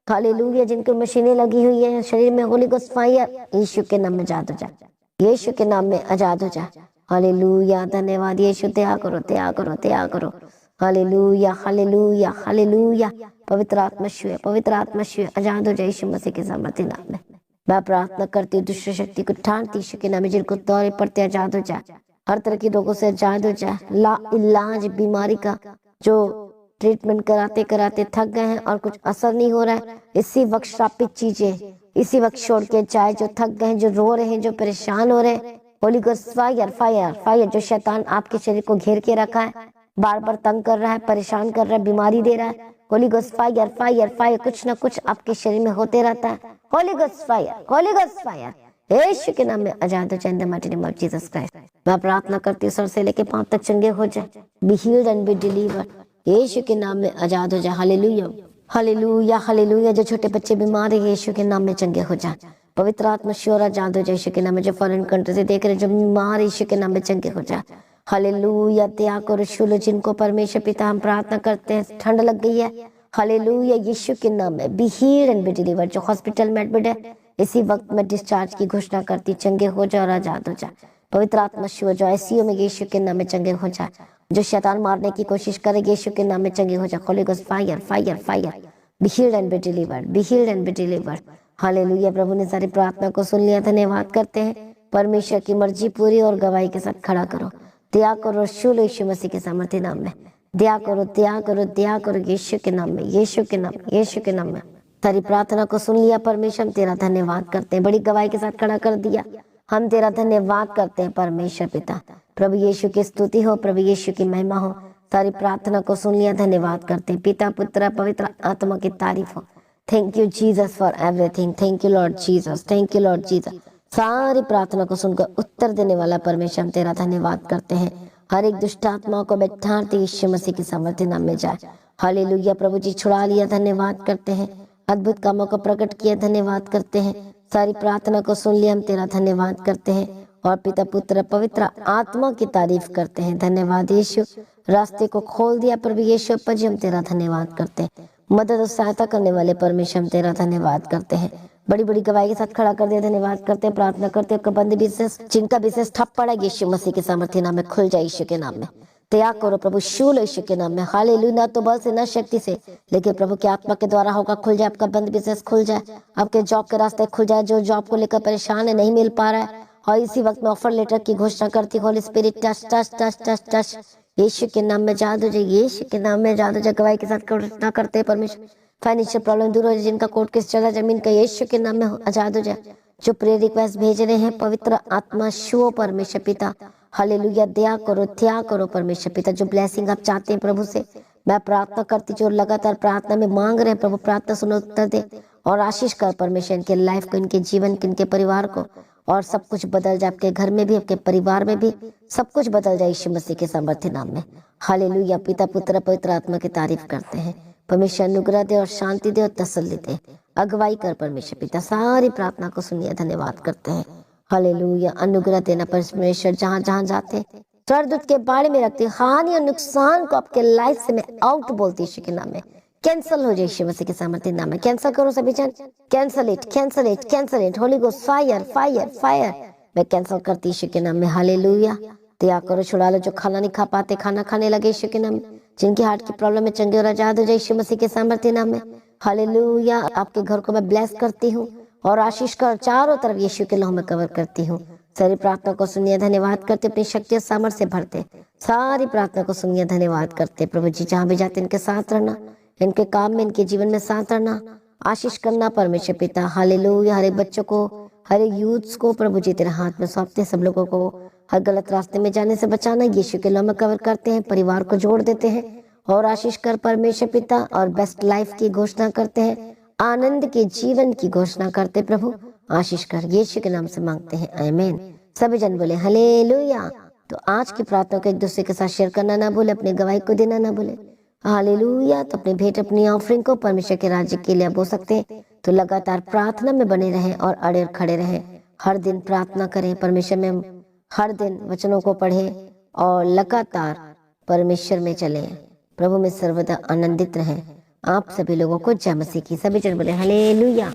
हालेलुया। जिनको मशीनें लगी हुई है शरीर में होली गोस्ट फायर यीशु के नाम में आजाद हो जाए, यीशु के नाम में आजाद हो जाए। हालेलुया। धन्यवाद यीशु। दया करो, दया करो, दया करो। हालेलुया हालेलुया हालेलुया। पवित्र आत्मा शिव, पवित्र आत्मा शिव आजाद हो जाए यीशु मसीह के सामर्थ्य नाम में। मैं प्रार्थना करती हूँ दुष्ट शक्ति को ठानती यीशु के नाम में, जिनको दौरे पड़ते आजाद हो जाए, हर तरह की रोगों से आजाद हो जाए। ला इलाज बीमारी का जो ट्रीटमेंट कराते कराते थक गए हैं और कुछ असर नहीं हो रहा है, इसी वक्त श्रापित चीजें इसी वक्त छोड़ के जाए। जो थक गए हैं, जो रो रहे हैं, जो परेशान हो रहे हैं, Holi ghost fire fire fire. जो शैतान आपके शरीर को घेर के रखा है, बार बार तंग कर रहा है, परेशान कर रहा है, बीमारी दे रहा है, holy ghost fire fire fire. कुछ ना कुछ आपके शरीर में होते रहता है, holy ghost fire, holy ghost fire. यीशु के नाम में आजाद हो जाए in the mighty name of Jesus Christ. मैं प्रार्थना करती हूँ सर से लेके पांव तक चंगे हो जाए, be healed and be delivered. यीशु के नाम में आजाद हो जाए। हालेलुया हालेलुया हालेलुया। जो छोटे बच्चे बीमार है, यीशु के नाम में चंगे हो जाए। पवित्र आत्मा श्योर आजाद हो जाए यीशु के नाम में। जो फॉरेन कंट्री से देख रहे जो बीमार यीशु के नाम में चंगे हो जाए। हालेलुया त्याग और शुल जिनको परमेश्वर पिता हम प्रार्थना करते हैं ठंड लग गई है, हालेलुया यीशु के नाम में B healed and be delivered. जो हॉस्पिटल में एडमिट है, इसी वक्त में डिस्चार्ज की घोषणा करती, चंगे हो जाए और आजाद हो जाए। पवित्र आत्मा शिव जो आईसीयू में, यीशु के नाम में चंगे हो जाए। जो शैतान मारने की कोशिश करे, यीशु के नाम में चंगे हो जाए। Holy ghost fire fire fire, be healed and be delivered, be healed and be delivered. Hallelujah. प्रभु ने सारी प्रार्थना को सुन लिया, धन्यवाद करते हैं। परमेश्वर की मर्जी पूरी और गवाही के साथ खड़ा करो, दया करो शूल यीशु मसीह के सामर्थ्य नाम में। दया करो दया करो दया करो यीशु के नाम में, यीशु के नाम में, यीशु के नाम में। तेरी प्रार्थना को सुन लिया परमेश्वर, हम तेरा धन्यवाद करते हैं। बड़ी गवाही के साथ खड़ा कर दिया, हम तेरा धन्यवाद करते हैं परमेश्वर पिता। प्रभु यीशु की स्तुति हो, प्रभु यीशु की महिमा हो। सारी प्रार्थना को सुन लिया, धन्यवाद करते हैं। पिता पुत्र पवित्र आत्मा की तारीफ हो। Thank you Jesus for everything, thank you Lord Jesus, thank you Lord Jesus. सारी प्रार्थना को सुनकर उत्तर देने वाला परमेश्वर, हम तेरा धन्यवाद करते हैं। हर एक दुष्ट आत्माओं को बैठाते यीशु मसीह के सामर्थ्य नाम में जाए। हालेलुया। प्रभु जी छुड़ा लिया, धन्यवाद करते हैं। अद्भुत कामों को प्रकट किया, धन्यवाद करते हैं। सारी प्रार्थना को सुन लिया, हम तेरा धन्यवाद करते हैं। और पिता पुत्र पवित्र आत्मा की तारीफ करते हैं। धन्यवाद यीशु, रास्ते को खोल दिया प्रभु यीशु पर जी, हम तेरा धन्यवाद करते हैं। मदद और सहायता करने वाले परमेश्वर, हम तेरा धन्यवाद करते हैं। बड़ी बड़ी गवाही के साथ खड़ा कर दिया, धन्यवाद करते हैं। प्रार्थना करते हैं बंद बिजनेस जिनका बिजनेस ठप पड़ा, यीशु मसीह के सामर्थ्य नाम में खुल जाए यीशु के नाम में। त्याग करो प्रभु शूल यीशु के नाम में। हालेलुया। ना तो बल से ना शक्ति से, लेकिन प्रभु की आत्मा के द्वारा होगा। खुल जाए आपका बंद बिजनेस, खुल जाए आपके जॉब के रास्ते खुल जाए। जो जॉब को लेकर परेशान है, नहीं मिल पा रहा है, और इसी वक्त में ऑफर लेटर की घोषणा करती, holy spirit touch touch touch touch touch यीशु के नाम में जादू जाए, यीशु के नाम में जादू जाए। गवाही के साथ घोषणा करते हैं परमेश्वर। फाइनेंशियल प्रॉब्लम दूर हो जाए, जिनका कोर्ट केस चला जमीन का, यीशु के नाम में आजाद हो जाए। जो प्रेयर रिक्वेस्ट भेज रहे हैं, पवित्र आत्मा शो परमेश्वर पिता, हालेलुया। दया करो त्याग करो परमेश्वर पिता। जो ब्लेसिंग आप चाहते हैं प्रभु से, मैं प्रार्थना करती, जो लगातार प्रार्थना में मांग रहे हैं प्रभु, प्रार्थना सुनो, उत्तर दे और आशीष कर परमेश्वर। इनके लाइफ को, इनके जीवन को, इनके परिवार को, और सब कुछ बदल जाए। आपके घर में भी, आपके परिवार में भी सब कुछ बदल जाए यीशु मसीह के सामर्थ्य नाम में। हालेलुया। पिता पुत्र पवित्र आत्मा की तारीफ करते हैं। परमेश्वर अनुग्रह दे और शांति दे और तसल्ली दे, अगुवाई कर परमेश्वर पिता। सारी प्रार्थना को सुनिए, धन्यवाद करते हैं। हालेलुया। अनुग्रह देना परमेश्वर, जहाँ जहाँ जाते स्वर्गदूत के बारे में रखते, हानि और नुकसान को आपके लाइफ से मैं आउट बोलती यीशु के नाम में। कैंसल हो जाए यीशु मसीह के सामर्थ्य नाम में। कैंसल करो सभी जन, cancel it cancel it cancel it. Holi ghost fire fire fire, मैं कैंसल करती यीशु के नाम में। हालेलुया। दया करो, छुड़ा लो। जो खाना नहीं खा पाते, खाना खाने लगे यीशु के नाम में। जिनकी हार्ट की प्रॉब्लम में चंगे और आजाद हो जाए यीशु मसीह के सामर्थ्य नाम में। हालेलुया। आपके घर को मैं ब्लेस करती हूँ और आशीष कर चारों तरफ यीशु के लहू में कवर करती हूँ। सारी प्रार्थना को सुनिए, धन्यवाद करते। अपनी शक्ति और सामर्थ्य से भरते। सारी प्रार्थना को सुनिए, धन्यवाद करते। प्रभु जी जहाँ भी जाते इनके साथ रहना, इनके काम में, इनके जीवन में साथ रहना, आशीष करना परमेश्वर पिता। हालेलुया। हर एक बच्चों को, हर एक यूथ्स को प्रभु जी तेरे हाथ में सौंपते। सब लोगों को हर गलत रास्ते में जाने से बचाना, यीशु के लहू में कवर करते हैं। परिवार को जोड़ देते हैं और आशीष कर परमेश्वर पिता, और बेस्ट लाइफ की घोषणा करते हैं। आनंद के जीवन की घोषणा करते प्रभु, आशीष कर यीशु के नाम से मांगते हैं, आमीन। सभी जन बोले हालेलुया। तो आज की प्रार्थना को एक दूसरे के साथ शेयर करना ना भूले, अपनी गवाही को देना ना भूले। हालेलुया। तो अपनी भेंट, अपनी ऑफरिंग को परमेश्वर के राज्य के लिए बो सकते हैं। तो लगातार प्रार्थना में बने रहें और अड़े और खड़े रहें। हर दिन प्रार्थना करें परमेश्वर में, हर दिन वचनों को पढ़ें और लगातार परमेश्वर में चलें। प्रभु में सर्वदा आनंदित रहें। आप सभी लोगों को जय मसीह की। सभी जन बोले हालेलुया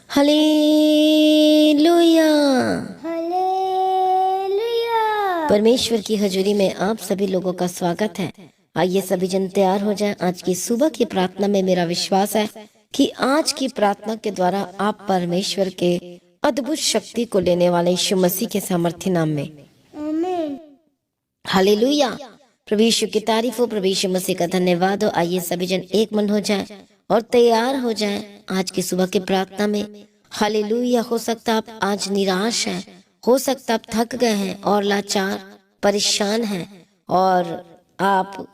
हालेलुया हालेलुया। परमेश्वर की हजूरी में आप सभी लोगों का स्वागत है। आइए सभी जन तैयार हो जाएं। आज की सुबह की प्रार्थना में मेरा विश्वास है कि आज की प्रार्थना के द्वारा आप परमेश्वर के अद्भुत शक्ति को लेने वाले यीशु मसीह के सामर्थ्य नाम में हालेलुया। प्रभु यीशु की तारीफ हो, प्रभु यीशु मसीह का धन्यवाद हो। आइए सभी जन एक मन हो जाए और तैयार हो जाए आज की सुबह की प्रार्थना में। हालेलुया। हो सकता आप आज निराश हैं, हो सकता आप थक गए हैं और लाचार परेशान हैं और आप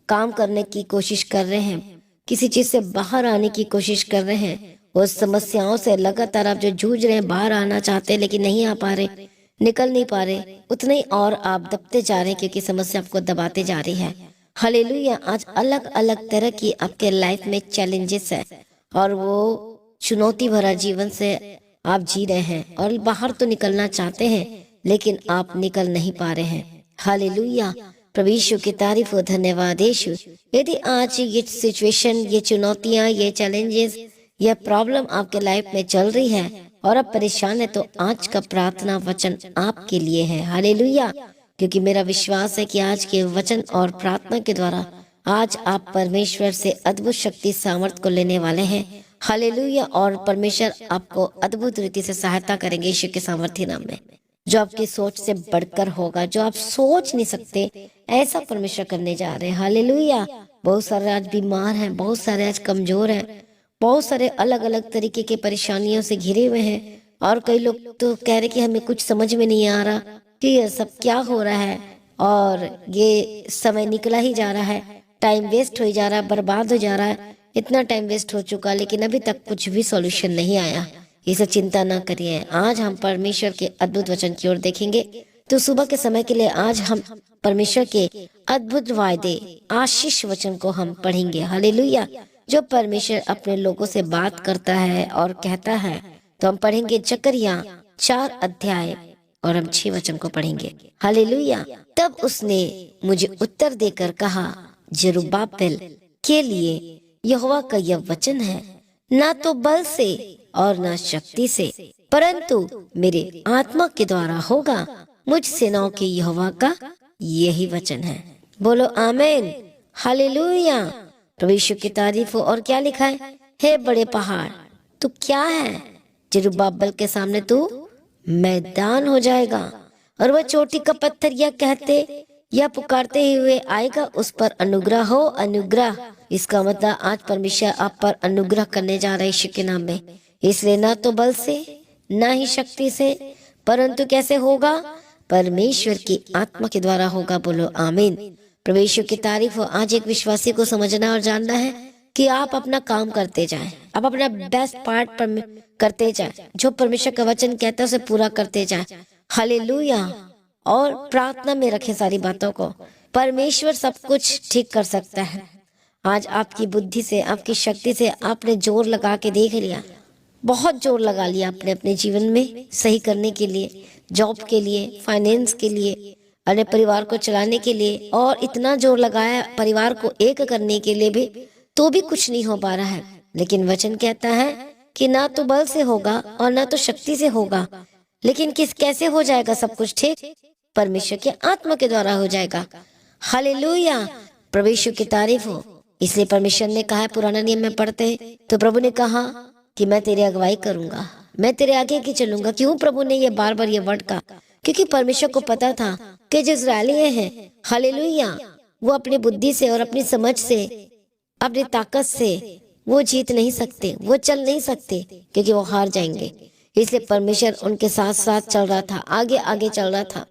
काम करने की कोशिश कर रहे हैं, किसी चीज से बाहर आने की कोशिश कर रहे हैं। उस समस्याओं से लगातार आप जो जूझ रहे हैं, बाहर आना चाहते हैं लेकिन नहीं आ पा रहे, निकल नहीं पा रहे, उतने ही और आप दबते जा रहे हैं क्योंकि समस्या आपको दबाते जा रही है। हालेलुया। आज अलग अलग तरह की आपके लाइफ में चैलेंजेस है और वो चुनौती भरा जीवन से आप जी रहे हैं और बाहर तो निकलना चाहते हैं लेकिन आप निकल नहीं पा रहे हैं। हालेलुया। प्रभु यीशु की तारीफ हो, धन्यवाद यीशु। यदि आज ये सिचुएशन, ये चुनौतियां, ये चैलेंजेस, ये प्रॉब्लम आपके लाइफ में चल रही है और आप परेशान है, तो आज का प्रार्थना वचन आपके लिए है। हालेलुया। क्योंकि मेरा विश्वास है कि आज के वचन और प्रार्थना के द्वारा आज आप परमेश्वर से अद्भुत शक्ति सामर्थ को लेने वाले हैं। हालेलुया। और परमेश्वर आपको अद्भुत रीति से सहायता करेंगे यीशु के सामर्थ्य नाम में। जो आपकी सोच से बढ़कर होगा, जो आप सोच नहीं सकते, ऐसा परमेश्वर करने जा रहे हैं। हालेलुया। बहुत सारे आज बीमार हैं, बहुत सारे आज कमजोर हैं, बहुत सारे अलग अलग तरीके के परेशानियों से घिरे हुए हैं और कई लोग तो कह रहे कि हमें कुछ समझ में नहीं आ रहा कि ये सब क्या हो रहा है और ये समय निकला ही जा रहा है, टाइम वेस्ट हो जा रहा है, बर्बाद हो जा रहा है, इतना टाइम वेस्ट हो चुका लेकिन अभी तक कुछ भी सॉल्यूशन नहीं आया। इसे चिंता ना करिए, आज हम परमेश्वर के अद्भुत वचन की ओर देखेंगे। तो सुबह के समय के लिए आज हम परमेश्वर के अद्भुत वायदे, आशीष वचन को हम पढ़ेंगे। हालेलुया। जो परमेश्वर अपने लोगों से बात करता है और कहता है, तो हम पढ़ेंगे जकरिया 4 अध्याय और हम 6 वचन को पढ़ेंगे। हालेलुया। तब उसने मुझे उत्तर देकर कहा, जरुब्बाबेल के लिए यहोवा का यह वचन है, ना तो बल से और ना शक्ति से, परंतु मेरे आत्मा के द्वारा होगा। मुझ सेनाओं के यहोवा का यही वचन है। बोलो आमीन। हालेलुया। प्रभु यीशु की तारीफ हो। और क्या लिखा है, हे बड़े पहाड़ तू क्या है, जरुब्बाबेल के सामने तू मैदान हो जाएगा और वह चोटी का पत्थर यह कहते या पुकारते हुए आएगा, उस पर अनुग्रह हो, अनुग्रह। इसका मतलब आज परमेश्वर आप पर अनुग्रह करने जा रहे हैं यीशु के नाम में। इसलिए ना तो बल से ना ही शक्ति से, परंतु कैसे होगा, परमेश्वर की आत्मा के द्वारा होगा। बोलो आमीन। प्रभु यीशु की तारीफ हो। आज एक विश्वासी को समझना और जानना है कि आप अपना काम करते जाएं, आप अपना बेस्ट पार्ट करते जाएं, जो परमेश्वर का वचन कहता है उसे पूरा करते जाएं। हालेलुया। और प्रार्थना में रखें सारी बातों को, परमेश्वर सब कुछ ठीक कर सकता है। आज आपकी बुद्धि से, आपकी शक्ति से आपने जोर लगा के देख लिया, बहुत जोर लगा लिया आपने अपने जीवन में सही करने के लिए, जॉब के लिए, फाइनेंस के लिए, अपने परिवार को चलाने के लिए, और इतना जोर लगाया परिवार को एक करने के लिए भी, तो भी कुछ नहीं हो पा रहा है। लेकिन वचन कहता है कि ना तो बल से होगा और ना तो शक्ति से होगा, लेकिन कैसे हो जाएगा सब कुछ ठीक, परमेश्वर के आत्मा के द्वारा हो जाएगा। हालेलुया। प्रभु यीशु की तारीफ हो। इसलिए परमेश्वर ने कहा, पुराना नियम में पढ़ते तो प्रभु ने कहा कि मैं तेरी अगुवाई करूंगा, मैं तेरे आगे की चलूंगा। क्यों प्रभु ने ये बार बार ये वर्ड कहा, क्योंकि परमेश्वर को पता था कि जो इस्राएली हैं, हालेलुया, वो अपनी बुद्धि से और अपनी समझ से, अपनी ताकत से वो जीत नहीं सकते, वो चल नहीं सकते, क्योंकि वो हार जाएंगे। इसलिए परमेश्वर उनके साथ साथ चल रहा था, आगे आगे चल रहा था।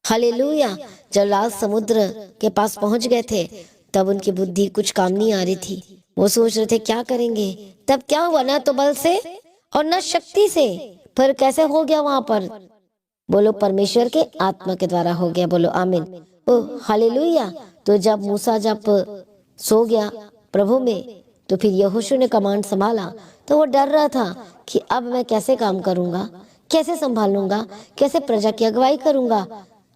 हालेलुया। जब लाल समुद्र के पास पहुंच गए थे तब उनकी बुद्धि कुछ काम नहीं आ रही थी, वो सोच रहे थे क्या करेंगे। तब क्या हुआ, ना तो बल से और न शक्ति से, फिर कैसे हो गया वहां पर, बोलो परमेश्वर के आत्मा के द्वारा हो गया। बोलो आमीन। ओ हालेलुया। तो जब मूसा जब सो गया प्रभु में, तो फिर यहोशू ने कमांड संभाला, तो वो डर रहा था कि अब मैं कैसे काम करूंगा, कैसे संभालूंगा, कैसे प्रजा की अगुवाई करूंगा।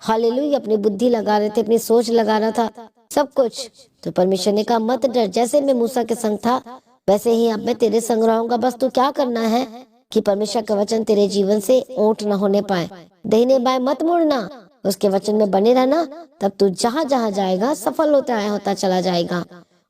हालेलुया। अपनी बुद्धि लगा रहे थे, अपनी सोच लगा रहा था सब कुछ। तो परमेश्वर ने कहा मत डर, जैसे मैं मूसा के संग था वैसे ही अब मैं तेरे संग रहूंगा। बस तू क्या करना है कि परमेश्वर का वचन तेरे जीवन से ओट न होने पाए, दाहिने बाएं मत मुड़ना, उसके वचन में बने रहना, तब तू जहां जहां जाएगा सफल होता चला जाएगा।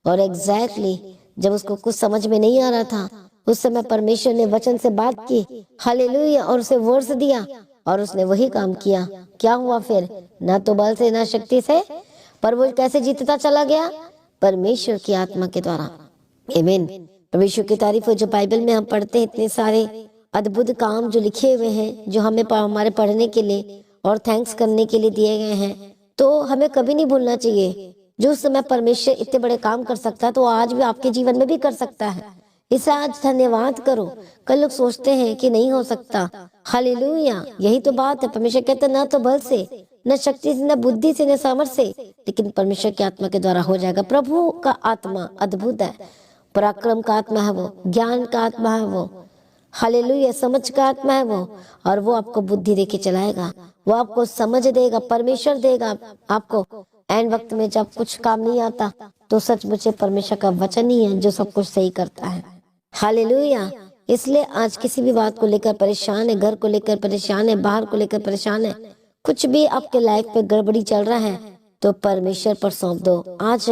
और एग्जैक्टली जब उसको कुछ समझ में नहीं आ रहा था, उस समय परमेश्वर ने वचन से बात की, हालेलुया, और उसे वर्ष दिया और उसने वही काम किया। क्या हुआ फिर? ना तो बल से ना शक्ति से, पर वो कैसे जीतता चला गया? परमेश्वर की आत्मा के द्वारा। आमीन। परमेश्वर की तारीफ हो। जो बाइबल में हम पढ़ते हैं, इतने सारे अद्भुत काम जो लिखे हुए हैं, जो हमें हमारे पढ़ने के लिए और थैंक्स करने के लिए दिए गए हैं, तो हमें कभी नहीं भूलना चाहिए। जो उस समय परमेश्वर इतने बड़े काम कर सकता है, तो आज भी आपके जीवन में भी कर सकता है। इसे आज धन्यवाद करो। कल लोग सोचते हैं कि नहीं हो सकता। हालेलुया, यही तो बात है। परमेश्वर कहते हैं, ना तो बल से, न शक्ति से, न बुद्धि से, न सामर्थ से, लेकिन परमेश्वर की आत्मा के द्वारा हो जाएगा। प्रभु का आत्मा अद्भुत है, पराक्रम का आत्मा है वो, ज्ञान का आत्मा है वो, हालेलुया, समझ का आत्मा है वो, और वो आपको बुद्धि देके चलाएगा, वो आपको समझ देगा, परमेश्वर देगा आपको। एंड वक्त में जब कुछ काम नहीं आता, तो सचमुच परमेश्वर का वचन ही है जो सब कुछ सही करता है। हालेलुया। इसलिए आज किसी भी बात को लेकर परेशान है, घर को लेकर परेशान है, बाहर को लेकर परेशान है, कुछ भी आपके लाइफ पे गड़बड़ी चल रहा है, तो परमेश्वर पर सौंप दो। आज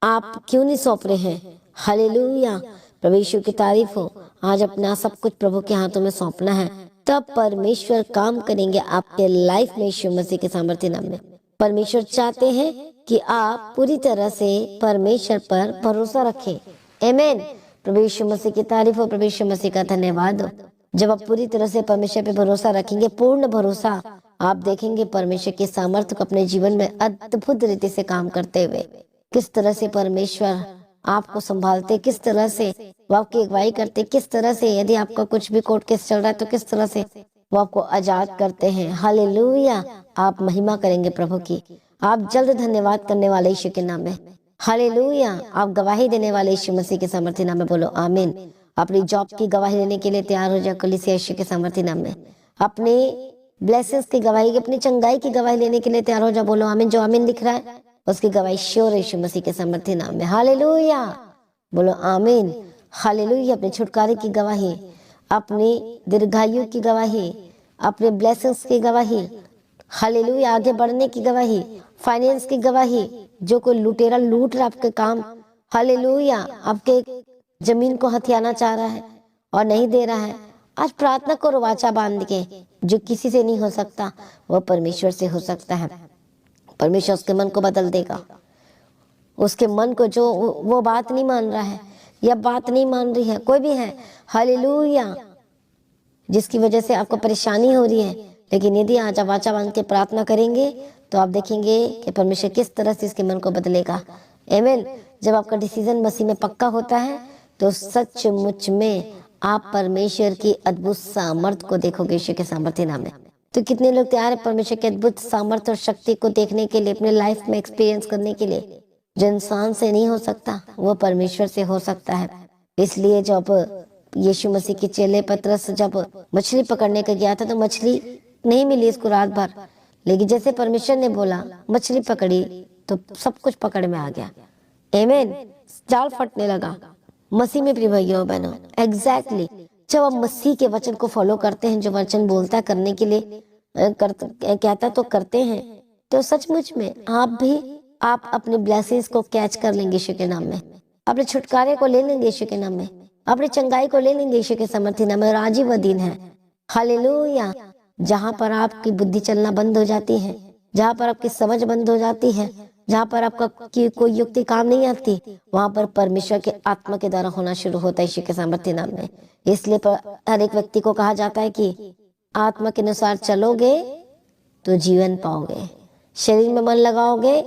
आप क्यों नहीं सौंप रहे हैं? हालेलुया, प्रभु यीशु की तारीफ हो। आज अपना सब कुछ प्रभु के हाथों में सौंपना है, तब परमेश्वर काम करेंगे आपके लाइफ में, यीशु मसीह के सामर्थ्य नाम में। परमेश्वर चाहते हैं कि आप पूरी तरह से परमेश्वर पर भरोसा रखें। आमीन। प्रभु यीशु मसीह की तारीफ हो। प्रभु यीशु मसीह का धन्यवाद हो। जब आप पूरी तरह से परमेश्वर पे भरोसा रखेंगे, पूर्ण भरोसा, आप देखेंगे परमेश्वर के सामर्थ्य को अपने जीवन में अद्भुत रीति से काम करते हुए। किस तरह से परमेश्वर आपको संभालते, किस तरह से वो आपकी अगुवाई करते, किस तरह से यदि आपका कुछ भी कोर्ट केस चल रहा है, तो किस तरह से वो आपको आजाद करते हैं। हालेलुया, आप महिमा करेंगे प्रभु की। आप जल्द धन्यवाद करने वाले यीशु के नाम में। हालेलुया, आप गवाही देने वाले यीशु मसीह के सामर्थ्य नाम में बोलो आमीन। अपनी जॉब की गवाही लेने के लिए तैयार हो जाओ कलीसिया यीशु के सामर्थ्य नाम में। अपने ब्लेसिंग्स की गवाही, अपनी चंगाई की गवाही लेने के लिए तैयार हो जाओ, बोलो आमीन। जो आमीन लिख रहा है उसकी गवाही श्योर यीशु मसीह के सामर्थ्य नाम में। हालेलुया, बोलो आमीन। हालेलुया, अपने छुटकारे की गवाही, अपनी दीर्घायु की गवाही, अपने ब्लेसिंग्स की गवाही, हालेलुया, आगे बढ़ने की गवाही, फाइनेंस की गवाही, जो कोई लुटेरा लूट रहा आपके काम, हालेलुया, आपके जमीन को हथियाना चाह रहा है और नहीं दे रहा है, आज प्रार्थना करो वाचा बांध के। जो किसी से नहीं हो सकता, वो परमेश्वर से हो सकता है। परमेश्वर उसके मन को बदल देगा। उसके मन को, जो वो बात नहीं मान रहा है या बात नहीं मान रही है, कोई भी है, हालेलुया, जिसकी वजह से आपको परेशानी हो रही है, लेकिन यदि आज आप वाचा बांध के प्रार्थना करेंगे, तो आप देखेंगे कि परमेश्वर किस तरह से इसके मन को बदलेगा। आमीन। जब आपका डिसीजन मसीह में पक्का होता है, तो सचमुच में आप परमेश्वर की अद्भुत सामर्थ को देखोगे यीशु के सामर्थ्य नाम में। तो कितने लोग तैयार है परमेश्वर के अद्भुत सामर्थ्य और शक्ति को देखने के लिए, अपने लाइफ में एक्सपीरियंस करने के लिए? जो इंसान से नहीं हो सकता, वो परमेश्वर से हो सकता है। इसलिए जब यीशु मसीह के चेले पतरस जब मछली पकड़ने का गया था, तो मछली नहीं मिली इसको रात भर, लेकिन जैसे परमेश्वर ने बोला मछली पकड़ी, तो सब कुछ पकड़ में आ गया। आमीन। जाल फटने लगा। मसीह में प्रिय भाइयों बहनों, एग्जैक्टली जब आप मसीह के वचन को फॉलो करते हैं, जो वचन बोलता है करने के लिए कहता तो करते हैं, तो सचमुच में आप अपने ब्लेसिंग्स को कैच कर लेंगे यीशु के नाम में, अपने छुटकारे को ले लेंगे यीशु के नाम में, अपनी चंगाई को ले लेंगे यीशु के सामर्थ्य नाम में। आज ही वह दिन है, हालेलुया, जहाँ पर आपकी बुद्धि चलना बंद हो जाती है, जहाँ पर आपकी समझ बंद हो जाती है, जहाँ पर आपका कोई युक्ति काम नहीं आती, वहां पर परमेश्वर के आत्मा के द्वारा होना शुरू होता है यीशु के सामर्थ्य नाम में। इसलिए हर एक व्यक्ति को कहा जाता है कि आत्मा के अनुसार चलोगे तो जीवन पाओगे, शरीर में मन लगाओगे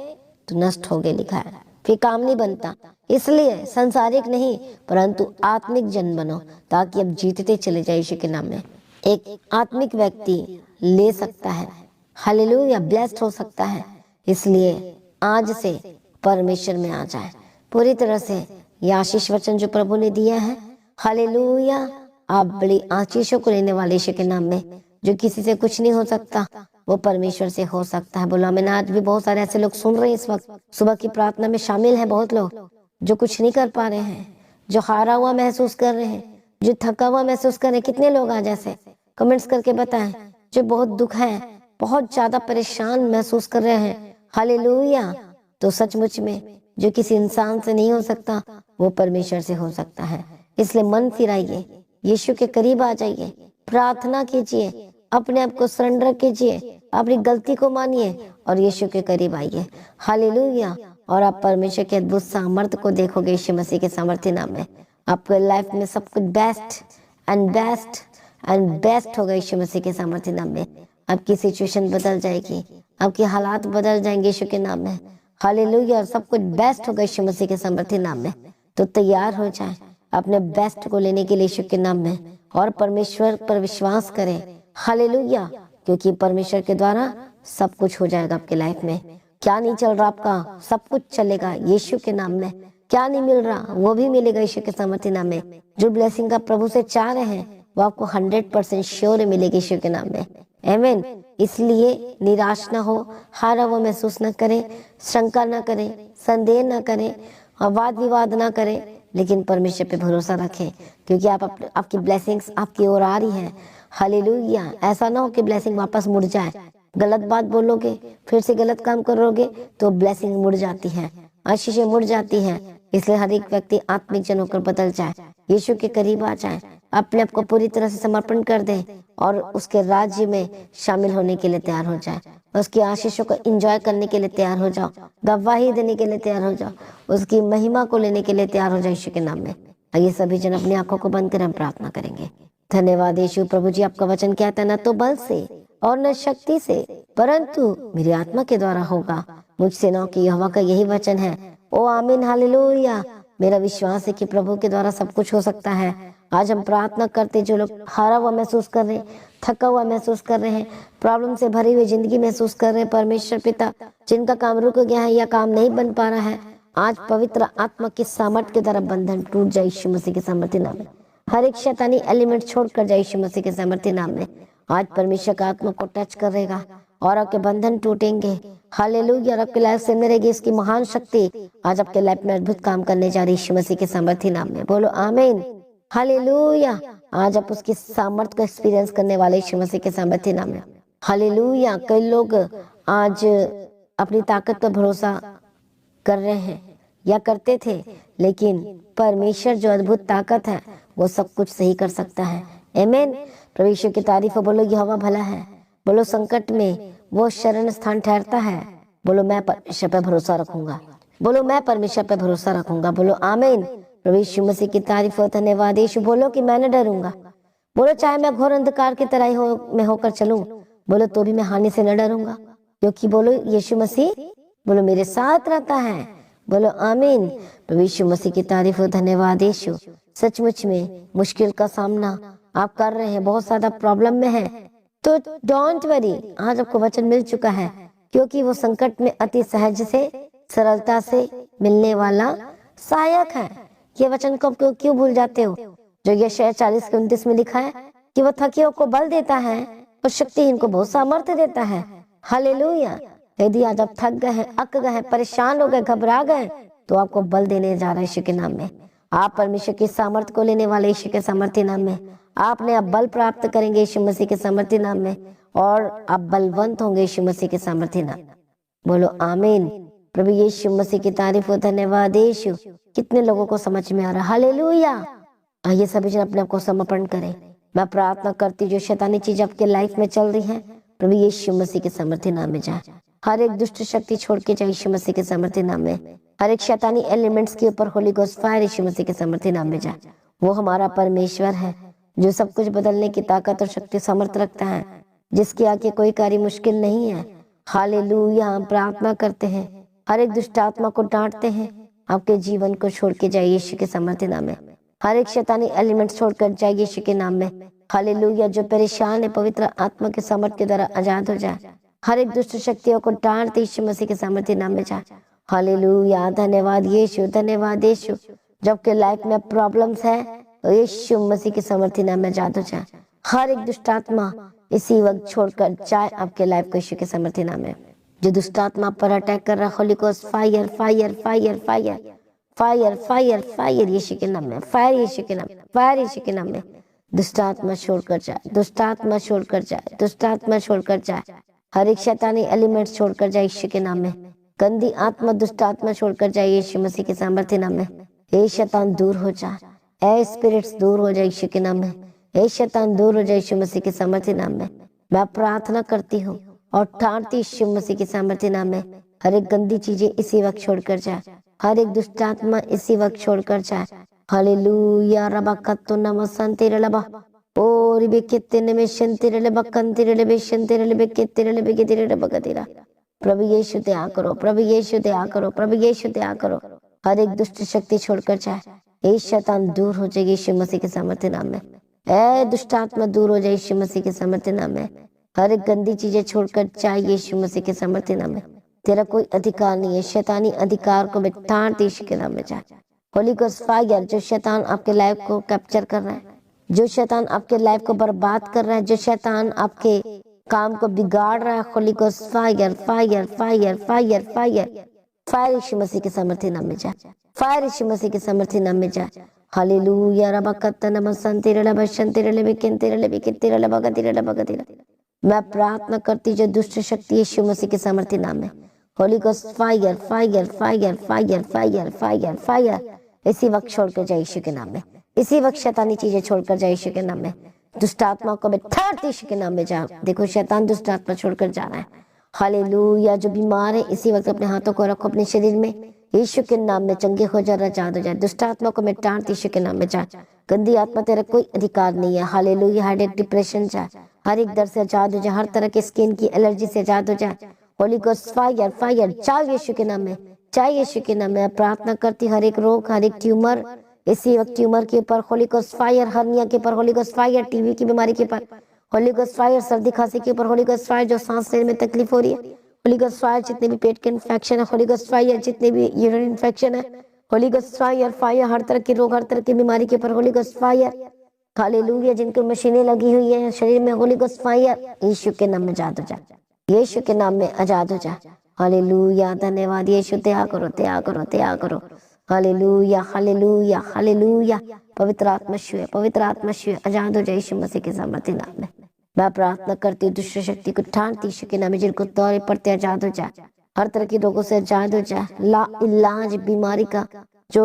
तो नष्ट होगे, लिखा है, फिर काम नहीं बनता। इसलिए संसारिक नहीं परंतु आत्मिक जन बनो, ताकि अब जीतते चले जाए यीशु के नाम में। एक आत्मिक व्यक्ति ले सकता है, हालेलुया, ब्लेस्ड हो सकता है। इसलिए आज से परमेश्वर में आ जाए पूरी तरह से। ये आशीष वचन जो प्रभु ने दिया है, हालेलुया, आप बड़ी आशीषों को लेने वाले यीशु के नाम में। जो किसी से कुछ नहीं हो सकता, वो परमेश्वर से हो सकता है। बोला मैंने, आज भी बहुत सारे ऐसे लोग सुन रहे हैं इस वक्त, सुबह की प्रार्थना में शामिल है बहुत लोग, जो कुछ नहीं कर पा रहे हैं, जो हारा हुआ महसूस कर रहे हैं, जो थका हुआ महसूस कर रहे हैं। कितने लोग आज ऐसे कमेंट्स करके बताएं, जो बहुत दुख है, बहुत ज्यादा परेशान महसूस कर रहे हैं। हालेलुया, तो सचमुच में जो किसी इंसान से नहीं हो सकता वो परमेश्वर से हो सकता है। इसलिए मन फिराइए, यीशु के करीब आ जाइए, प्रार्थना कीजिए, अपने आप को सरेंडर कीजिए, अपनी गलती को मानिए और यीशु के करीब आइए। हालेलुया। और आप परमेश्वर के अद्भुत सामर्थ्य को देखोगे यीशु मसीह के सामर्थ्य नाम में। आपके लाइफ में सब कुछ best and best and best होगा यीशु मसीह के सामर्थ्य नाम में। आपकी सिचुएशन बदल जाएगी, आपके हालात बदल जाएंगे यीशु के नाम में। हालेलुया। और सब कुछ बेस्ट होगा यीशु मसीह के सामर्थ्य नाम में। तो तैयार हो जाए अपने बेस्ट को लेने के लिए यीशु के नाम में, और परमेश्वर पर विश्वास करें। हालेलुया। क्योंकि परमेश्वर के द्वारा सब कुछ हो जाएगा आपके लाइफ में। क्या नहीं चल रहा आपका, सब कुछ चलेगा यीशु के नाम में। क्या नहीं मिल रहा वो भी मिलेगा यीशु के सामर्थ्य नाम में। जो ब्लेसिंग आप प्रभु से चाह रहे हैं वो आपको 100% श्योर मिलेगी यीशु के नाम में। आमीन। इसलिए निराश ना हो, हारा हुआ महसूस न करें, शंका ना करें, संदेह ना करें और वाद विवाद ना करें, लेकिन परमेश्वर पे भरोसा रखें, क्योंकि आपकी ब्लेसिंग्स आपकी ओर आ रही है। हालेलुया। ऐसा ना हो कि ब्लेसिंग वापस मुड़ जाए। गलत बात बोलोगे, फिर से गलत काम करोगे तो ब्लेसिंग मुड़ जाती है, आशीषें मुड़ जाती है। इसलिए हर एक व्यक्ति आत्मिक जन होकर बदल जाए, यीशु के करीब आ जाए, अपने आप को पूरी तरह से समर्पण कर दे और उसके राज्य में शामिल होने के लिए तैयार हो जाए। उसकी आशीषों को एंजॉय करने के लिए तैयार हो जाओ, गवाही देने के लिए तैयार हो जाओ, उसकी महिमा को लेने के लिए तैयार हो जाए यीशु के नाम में। आइए सभी जन अपनी आंखों को बंद कर हम प्रार्थना करेंगे। धन्यवाद यीशु। प्रभु जी, आपका वचन कहता है, न तो बल से और न शक्ति से परंतु मेरी आत्मा के द्वारा होगा। मुझसे न की यहोवा का यही वचन है। ओ आमीन। हालेलुया। मेरा विश्वास है कि प्रभु के द्वारा सब कुछ हो सकता है। आज हम प्रार्थना करते, जो लोग हारा हुआ महसूस कर रहे हैं, थका हुआ महसूस कर रहे हैं, प्रॉब्लम से भरी हुई जिंदगी महसूस कर रहे हैं, परमेश्वर पिता जिनका काम रुक गया है या काम नहीं बन पा रहा है, आज पवित्र आत्मा की सामर्थ के द्वारा बंधन टूट जाए यीशु मसीह के सामर्थ्य नाम में। हर एक शैतानी एलिमेंट छोड़कर जाए यीशु मसीह के सामर्थ्य नाम में। आज परमेश्वर का आत्मा को टच करेगा और आपके बंधन टूटेंगे। हालेलुया। और आपके लाइफ से मिलेगी इसकी महान शक्ति। आज आपके लाइफ में अद्भुत काम करने जा रही यीशु मसीह के सामर्थ्य नाम में। बोलो आमीन। हालेलुया। आज आप उसकी सामर्थ को एक्सपीरियंस करने वाले यीशु मसीह के सामर्थ्य नाम में। हालेलुया। कई लोग आज अपनी ताकत पर भरोसा कर रहे हैं या करते थे, लेकिन परमेश्वर जो अद्भुत ताकत है वो सब कुछ सही कर सकता है। आमीन। परमेश्वर की तारीफ। बोलो यहोवा भला है। बोलो संकट में वो शरण स्थान ठहरता है। बोलो मैं परमेश्वर पर भरोसा रखूंगा। बोलो मैं परमेश्वर पर भरोसा रखूंगा। बोलो आमीन। प्रभु यीशु मसीह की तारीफ हो। धन्यवाद यीशु। बोलो कि मैं न डरूंगा। बोलो चाहे मैं घोर अंधकार की तरह में होकर चलूं, बोलो तो भी मैं हानि से न डरूंगा, क्योंकि बोलो यीशु मसीह बोलो मेरे साथ रहता है। बोलो आमीन। प्रभु यीशु मसीह की तारीफ हो। धन्यवाद यीशु। सचमुच में मुश्किल का सामना आप कर रहे हैं, बहुत ज्यादा प्रॉब्लम में है, तो डोंट वरी। आज आपको वचन मिल चुका है, क्योंकि वो संकट में अति सहज से सरलता से मिलने वाला सहायक है। ये वचन को क्यों भूल जाते हो? जो यशायाह 40:29 में लिखा है कि वो थकियों को बल देता है और शक्तिहीन को बहुत सामर्थ्य देता है। हालेलुया। यदि आज आप थक गए हैं, अक गए हैं, परेशान हो गए, घबरा गए, तो आपको बल देने जा रहा है यीशु के नाम में। आप परमेश्वर की सामर्थ्य को लेने वाले यीशु के सामर्थ्य नाम में आपने अब बल प्राप्त करेंगे यीशु मसीह के सामर्थ्य नाम में, और आप बलवंत होंगे यीशु मसीह के सामर्थ्य नाम। बोलो आमीन। प्रभु यीशु मसीह की तारीफ हो। धन्यवाद यीशु। कितने लोगों को समझ में आ रहा है? हालेलुया। आइए सभी जन अपने आप को समर्पण करें। मैं प्रार्थना करती जो शैतानी चीज आपके लाइफ में चल रही है, प्रभु यीशु मसीह के सामर्थ्य नाम में जाए। हर एक दुष्ट शक्ति छोड़ के जाए यीशु मसीह के सामर्थ्य नाम में। हर एक शैतानी एलिमेंट्स के ऊपर होली गोस्ट फायर यीशु मसीह के सामर्थ्य नाम में जाए। वो हमारा परमेश्वर है जो सब कुछ बदलने की ताकत और शक्ति सामर्थ रखता है, जिसके आगे कोई कार्य मुश्किल नहीं है। हालेलुया। हम प्रार्थना करते हैं, हर एक दुष्ट आत्मा को डांटते हैं, आपके जीवन को छोड़ के जाए यीशु के सामर्थ्य नाम में। हर एक शैतानी एलिमेंट छोड़कर जाए यीशु के नाम में। हालेलुया। जो परेशान है पवित्र आत्मा के सामर्थ्य के द्वारा आजाद हो जाए। हर एक दुष्ट शक्तियों को डांटते यीशु मसीह के सामर्थ्य नाम में जाए। हालेलुया। धन्यवाद यीशु। धन्यवाद यीशु। जबकि लाइफ में प्रॉब्लम्स है तो यीशु मसीह के सामर्थ्य नाम में आजाद हो जाए। हर एक दुष्ट आत्मा इसी वक्त छोड़कर जाए आपके लाइफ को यीशु के सामर्थ्य नाम में। जो दुष्ट आत्मा पर अटैक कर रहा है, holy ghost fire fire fire fire fire fire fire यीशु के नाम में, फायर यीशु के नाम, फायर यीशु के नाम में। दुष्ट आत्मा छोड़कर जाए, दुष्ट आत्मा छोड़कर जाए, दुष्ट आत्मा छोड़कर जाए। हर एक शैतानी एलिमेंट छोड़कर जाए यीशु के नाम में। गंदी आत्मा, दुष्ट आत्मा छोड़कर जाए यीशु मसीह के सामर्थ्य नाम में। ए शैतान दूर हो जा, ए स्पिरिट्स दूर हो जाए यीशु के नाम में। ए शैतान दूर हो जाए यीशु मसीह के सामर्थ्य नाम में। मैं प्रार्थना करती हूँ और ठानती यीशु मसीह के सामर्थ्य नाम में, हर एक गंदी चीजें इसी वक्त छोड़कर जाए, हर एक दुष्ट आत्मा इसी वक्त छोड़कर जाए। हालेलुया रबा कत्तो नमसंते रबा ओ रिबे कित्ते में शंते रबा कंते रबे शंते रबे कित्ते रबे कित्ते रबा गतेरा। प्रभु यीशु दया करो, प्रभु यीशु दया करो, प्रभु यीशु दया करो। हर एक दुष्ट शक्ति छोड़कर जाए, ए शैतान दूर हो जाए यीशु मसीह के सामर्थ्य नाम में। ए दुष्ट आत्मा दूर हो जाए यीशु मसीह के सामर्थ्य नाम में। हर एक गंदी चीजें छोड़कर जाए यीशु मसीह के सामर्थ्य नाम में। तेरा कोई अधिकार नहीं है, शैतानी अधिकार को बेतान यीशु के नाम में जाए। होली गोस्ट फायर, जो शैतान आपके लाइफ को कैप्चर कर रहा है, जो शैतान आपके लाइफ को बर्बाद कर रहा है, जो शैतान आपके काम को बिगाड़ रहा है, holy ghost fire fire fire fire fire fire यीशु मसीह के सामर्थ्य नाम में जाए, फायर यीशु मसीह के सामर्थ्य नाम में जाए। हालेलुया रबा कत्ता नमसंते रबा शंते रबे किंते रबे कित्ते रबा गतिरा रबा गतिरा। मैं प्रार्थना करती जो दुष्ट शक्ति यीशु मसीह के सामर्थ्य नाम में, Holi ghost fire fire fire fire fire fire fire इसी वक्त छोड़कर जाए यीशु के नाम में। इसी वक्त शैतानी चीजें छोड़कर जाए यीशु के नाम में। दुष्ट आत्मा को बैठाते यीशु के नाम में जाओ। देखो शैतान दुष्ट आत्मा छोड़कर जा रहा है। हालेलुया, जो बीमार है इसी वक्त अपने हाथों को रखो अपने शरीर में, यीशु के नाम में चंगे हो जा, आजाद हो जाए। दुष्ट आत्मा को मिटाते यीशु के नाम में जा। गंदी आत्मा तेरा कोई अधिकार नहीं है। हालेलुया, हेडेक डिप्रेशन जा, हर एक दर्द से आजाद हो जाए, हर तरह के स्किन की एलर्जी से आजाद हो जाए। होली गोस्ट फायर फायर जाओ यीशु के नाम में, चाहे यीशु के नाम में। प्रार्थना करती हर एक रोग, हर एक ट्यूमर इसी वक्त ट्यूमर के ऊपर होली गोस्ट फायर, हर्निया के ऊपर होली गोस्ट फायर, टीबी की बीमारी के ऊपर होली गोस्ट फायर, सर्दी खांसी के ऊपर होली गोस्ट फायर, जो सांस लेने में तकलीफ हो रही है होली गोस्ट फायर, जितने भी पेट के इन्फेक्शन है होली गोस्ट फायर, जितने भी यूरिन इन्फेक्शन है होली गोस्ट फायर फायर, हर तरह के रोग, हर तरह की बीमारी के ऊपर होली गोस्ट फायर। हालेलुया, जिनको मशीनें लगी हुई है शरीर में होली गोस्ट फायर, यीशु के नाम में आजाद हो जा, यीशु के नाम में आजाद हो जा। हालेलुया, धन्यवाद यीशु, दया करो दया करो दया करो। हालेलुया हालेलुया हालेलुया, पवित्र आत्मा शिव, पवित्र आत्मा शिव, आजाद हो जाए यीशु मसीह के सामर्थ्य नाम में। मैं प्रार्थना करती हूँ दुष्ट शक्ति को ठानती यीशु के नाम में, जिनको दौरे पड़ते आजाद हो जाए, हर तरह के रोगों से आजाद हो जाए। ला इलाज बीमारी का जो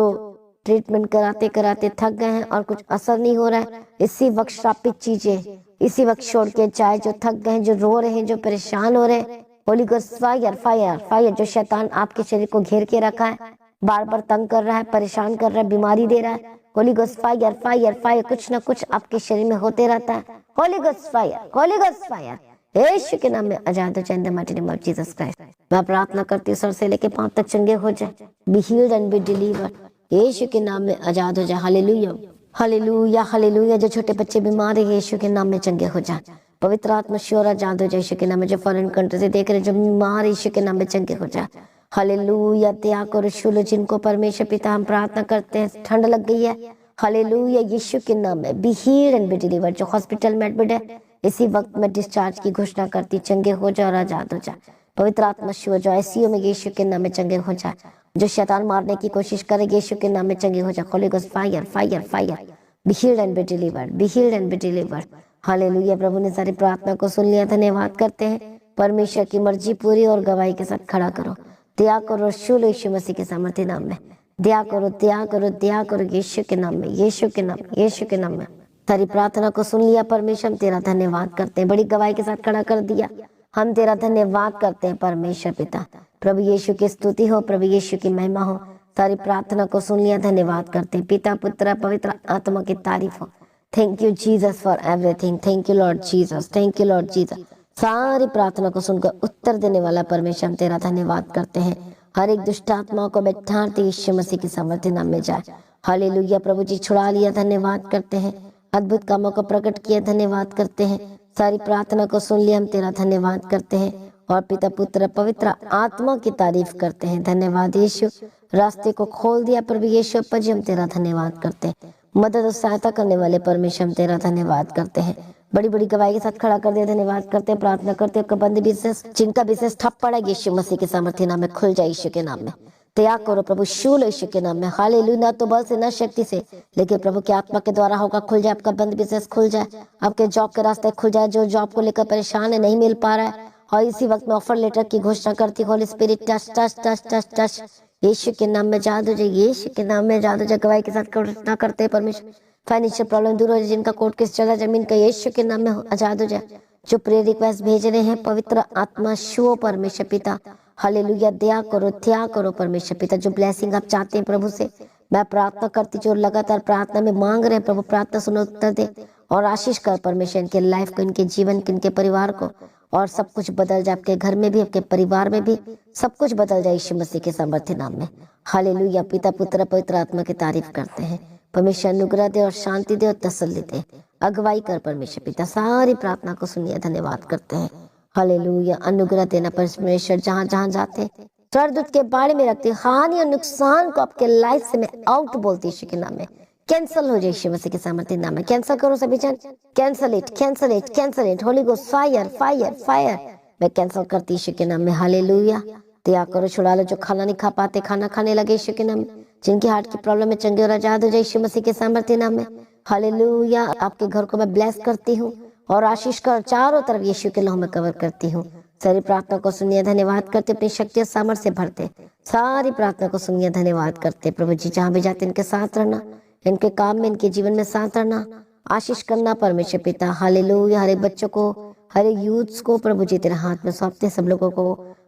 ट्रीटमेंट कराते कराते थक गए हैं और कुछ असर नहीं हो रहा है, इसी वक्त श्रापित चीजें इसी वक्त छोड़ के जाए। जो थक गए हैं, जो रो रहे हैं, जो परेशान हो रहे हैं, Holi ghost fire fire fire, जो शैतान आपके शरीर को घेर के रखा है, बार बार तंग कर रहा है, परेशान कर रहा है, बीमारी दे रहा है, holy ghost fire fire fire, कुछ ना कुछ आपके शरीर में होते रहता है। Holy ghost fire, holy ghost fire, यीशु के नाम में आजाद हो जाए in the mighty name of Jesus Christ. मैं प्रार्थना करती हूँ सर से लेके पांव तक चंगे हो जाए, be healed and be delivered, यीशु के नाम में आजाद हो जाए। हालेलुया हालेलुया हालेलुया, जो छोटे बच्चे बीमार है यीशु के नाम में चंगे हो जाए। पवित्र आत्मा श्योर आजाद हो जाए यीशु के नाम में। जो फॉरेन कंट्री से देख रहे जो बीमार यीशु के नाम में चंगे हो जाए। हालेलुया, दया करो शुलो, जिनको परमेश्वर पिता हम प्रार्थना करते हैं ठंड लग गई है, हालेलुया यीशु के नाम में B healed and be delivered. जो हॉस्पिटल में एडमिट है इसी वक्त में डिस्चार्ज की घोषणा करती, चंगे हो जाए और आजाद हो जाए। पवित्र आत्मा शिव, जो आईसीयू में यीशु के नाम में चंगे हो जाए। जो शैतान मारने की कोशिश करे यीशु के नाम में चंगे हो जाए। Holy ghost fire fire fire, be healed and be delivered, be healed and be delivered. Hallelujah, प्रभु ने सारी प्रार्थना को सुन लिया, धन्यवाद करते हैं। परमेश्वर की मर्जी पूरी और गवाही के साथ खड़ा करो, दया करो शूल यीशु मसीह के सामर्थ्य नाम में, दया करो दया करो दया करो यीशु के नाम में, यीशु के नाम में, यीशु के नाम में। सारी प्रार्थना को सुन लिया परमेश्वर, हम तेरा धन्यवाद करते हैं, बड़ी गवाही के साथ खड़ा कर दिया, हम तेरा धन्यवाद करते हैं परमेश्वर पिता। प्रभु यीशु की स्तुति हो, प्रभु यीशु की महिमा हो। सारी प्रार्थना को सुन लिया, धन्यवाद करते हैं। पिता पुत्र पवित्र आत्मा की तारीफ हो। Thank you Jesus for everything, thank you Lord Jesus, thank you Lord Jesus. सारी प्रार्थना को सुनकर उत्तर देने वाला परमेश्वर, हम तेरा धन्यवाद करते हैं। हर एक दुष्ट आत्माओं को बैठाते यीशु मसीह के सामर्थ्य नाम में जाए। हालेलुया, प्रभु जी छुड़ा लिया, धन्यवाद करते हैं। अद्भुत कामों को प्रकट किया, धन्यवाद करते हैं। सारी प्रार्थना को सुन लिया, हम तेरा धन्यवाद करते हैं और पिता पुत्र पवित्र आत्मा की तारीफ करते हैं। धन्यवाद यीशु, रास्ते को खोल दिया प्रभु यीशु अप्पा जी, हम तेरा धन्यवाद करते हैं। मदद और सहायता करने वाले परमेश्वर, हम तेरा धन्यवाद करते हैं। बड़ी बड़ी गवाही के साथ खड़ा कर दिया, धन्यवाद करते हैं। प्रार्थना करते हैं बंद बिजनेस, जिनका बिजनेस ठप पड़ा यीशु मसीह के सामर्थ्य नाम में खुल जाए यीशु के नाम में। त्याग करो प्रभु शूल यीशु के नाम में। हालेलुया, ना तो बल से ना शक्ति से, लेकिन प्रभु की आत्मा के द्वारा होगा। खुल जाए आपका बंद बिजनेस, खुल जाए आपके जॉब के रास्ते खुल जाए। जो जॉब को लेकर परेशान है, नहीं मिल पा रहा है, और इसी वक्त में ऑफर लेटर की घोषणा करती हूँ, holy spirit touch touch touch touch touch, यीशु के नाम में जादू जाए, यीशु के नाम में जादू जाए। गवाही के साथ घोषणा करते हैं परमेश्वर, फाइनेंशियल प्रॉब्लम दूर हो जाए, जिनका कोर्ट केस चला जमीन का, यीशु के नाम में आजाद हो जाए। जो प्रेयर रिक्वेस्ट भेज रहे हैं, पवित्र आत्मा शो परमेश्वर पिता, हालेलुया, दया करो, त्याग करो परमेश्वर पिता। जो ब्लेसिंग आप चाहते हैं प्रभु से, मैं प्रार्थना करती, जो लगातार प्रार्थना में मांग रहे हैं प्रभु, प्रार्थना सुनो, उत्तर दे और आशीष कर परमेश्वर, इनके लाइफ को, इनके जीवन को, इनके परिवार को, और सब कुछ बदल जाए। आपके घर में भी, आपके परिवार में भी सब कुछ बदल जाए यीशु मसीह के सामर्थ्य नाम में। हालेलुया। पिता पुत्र पवित्र आत्मा की तारीफ करते हैं। परमेश्वर अनुग्रह दे और शांति दे और तसल्ली दे, अगुवाई कर परमेश्वर पिता। सारी प्रार्थना को सुनिए, धन्यवाद करते हैं। हालेलुया। अनुग्रह देना परमेश्वर, जहाँ जहाँ जाते स्वर्गदूत के बारे में रखते, हानि और नुकसान को आपके लाइफ से मैं आउट बोलती यीशु के नाम में, कैंसल हो जाए यीशु मसीह के सामर्थ्य नाम में। कैंसल करो सभी जन, cancel it, cancel it, cancel it. Holi ghost fire fire fire, मैं कैंसल करती यीशु के नाम में। हालेलुया। दया करो, छुड़ा लो जो खाना नहीं खा पाते, खाना खाने लगे यीशु के नाम में। जिनकी हार्ट की प्रॉब्लम है, चंगे और आजाद हो जाए यीशु मसीह के सामर्थ्य नाम में। हालेलुया। आपके घर को मैं ब्लेस करती हूँ और आशीष कर चारों तरफ यीशु के लहू में कवर करती हूँ। सारी प्रार्थना को सुनिए, धन्यवाद करते, अपनी शक्ति और सामर्थ्य से भरते। सारी प्रार्थना को सुनिए, धन्यवाद करते प्रभु जी। जहाँ भी जाते इनके साथ रहना, इनके काम में, इनके जीवन में साथ रहना, आशीष करना परमेश्वर पिता। हालेलुया। हर एक बच्चों को, हर एक यूथ्स को प्रभु जी तेरे हाथ में सौंपते, सब लोगों को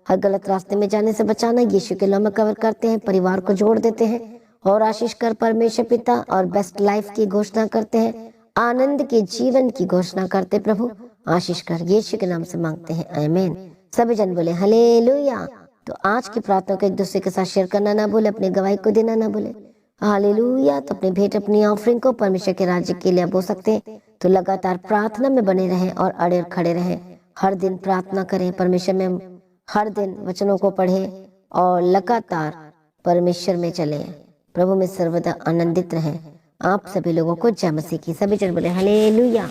हर गलत रास्ते में जाने से बचाना, यीशु के लहू में कवर करते हैं, परिवार को जोड़ देते हैं और आशीष कर परमेश्वर पिता, और बेस्ट लाइफ की घोषणा करते हैं, आनंद के जीवन की घोषणा करते प्रभु, आशीष कर यीशु के नाम से मांगते हैं, आमीन। सभी जन बोले हालेलुया। तो आज की प्रार्थना को एक दूसरे के साथ शेयर करना ना भूले, अपनी गवाही को देना ना भूले। हालेलुया। तो अपनी भेंट, अपनी ऑफरिंग को परमेश्वर के राज्य के लिए आप हो सकते हैं। तो लगातार प्रार्थना में बने रहें और अड़े और खड़े रहें। हर दिन प्रार्थना करें परमेश्वर में, हर दिन वचनों को पढ़ें और लगातार परमेश्वर में चलें। प्रभु में सर्वदा आनंदित रहें। आप सभी लोगों को जय मसीह की। सभी जन बोले हालेलुया।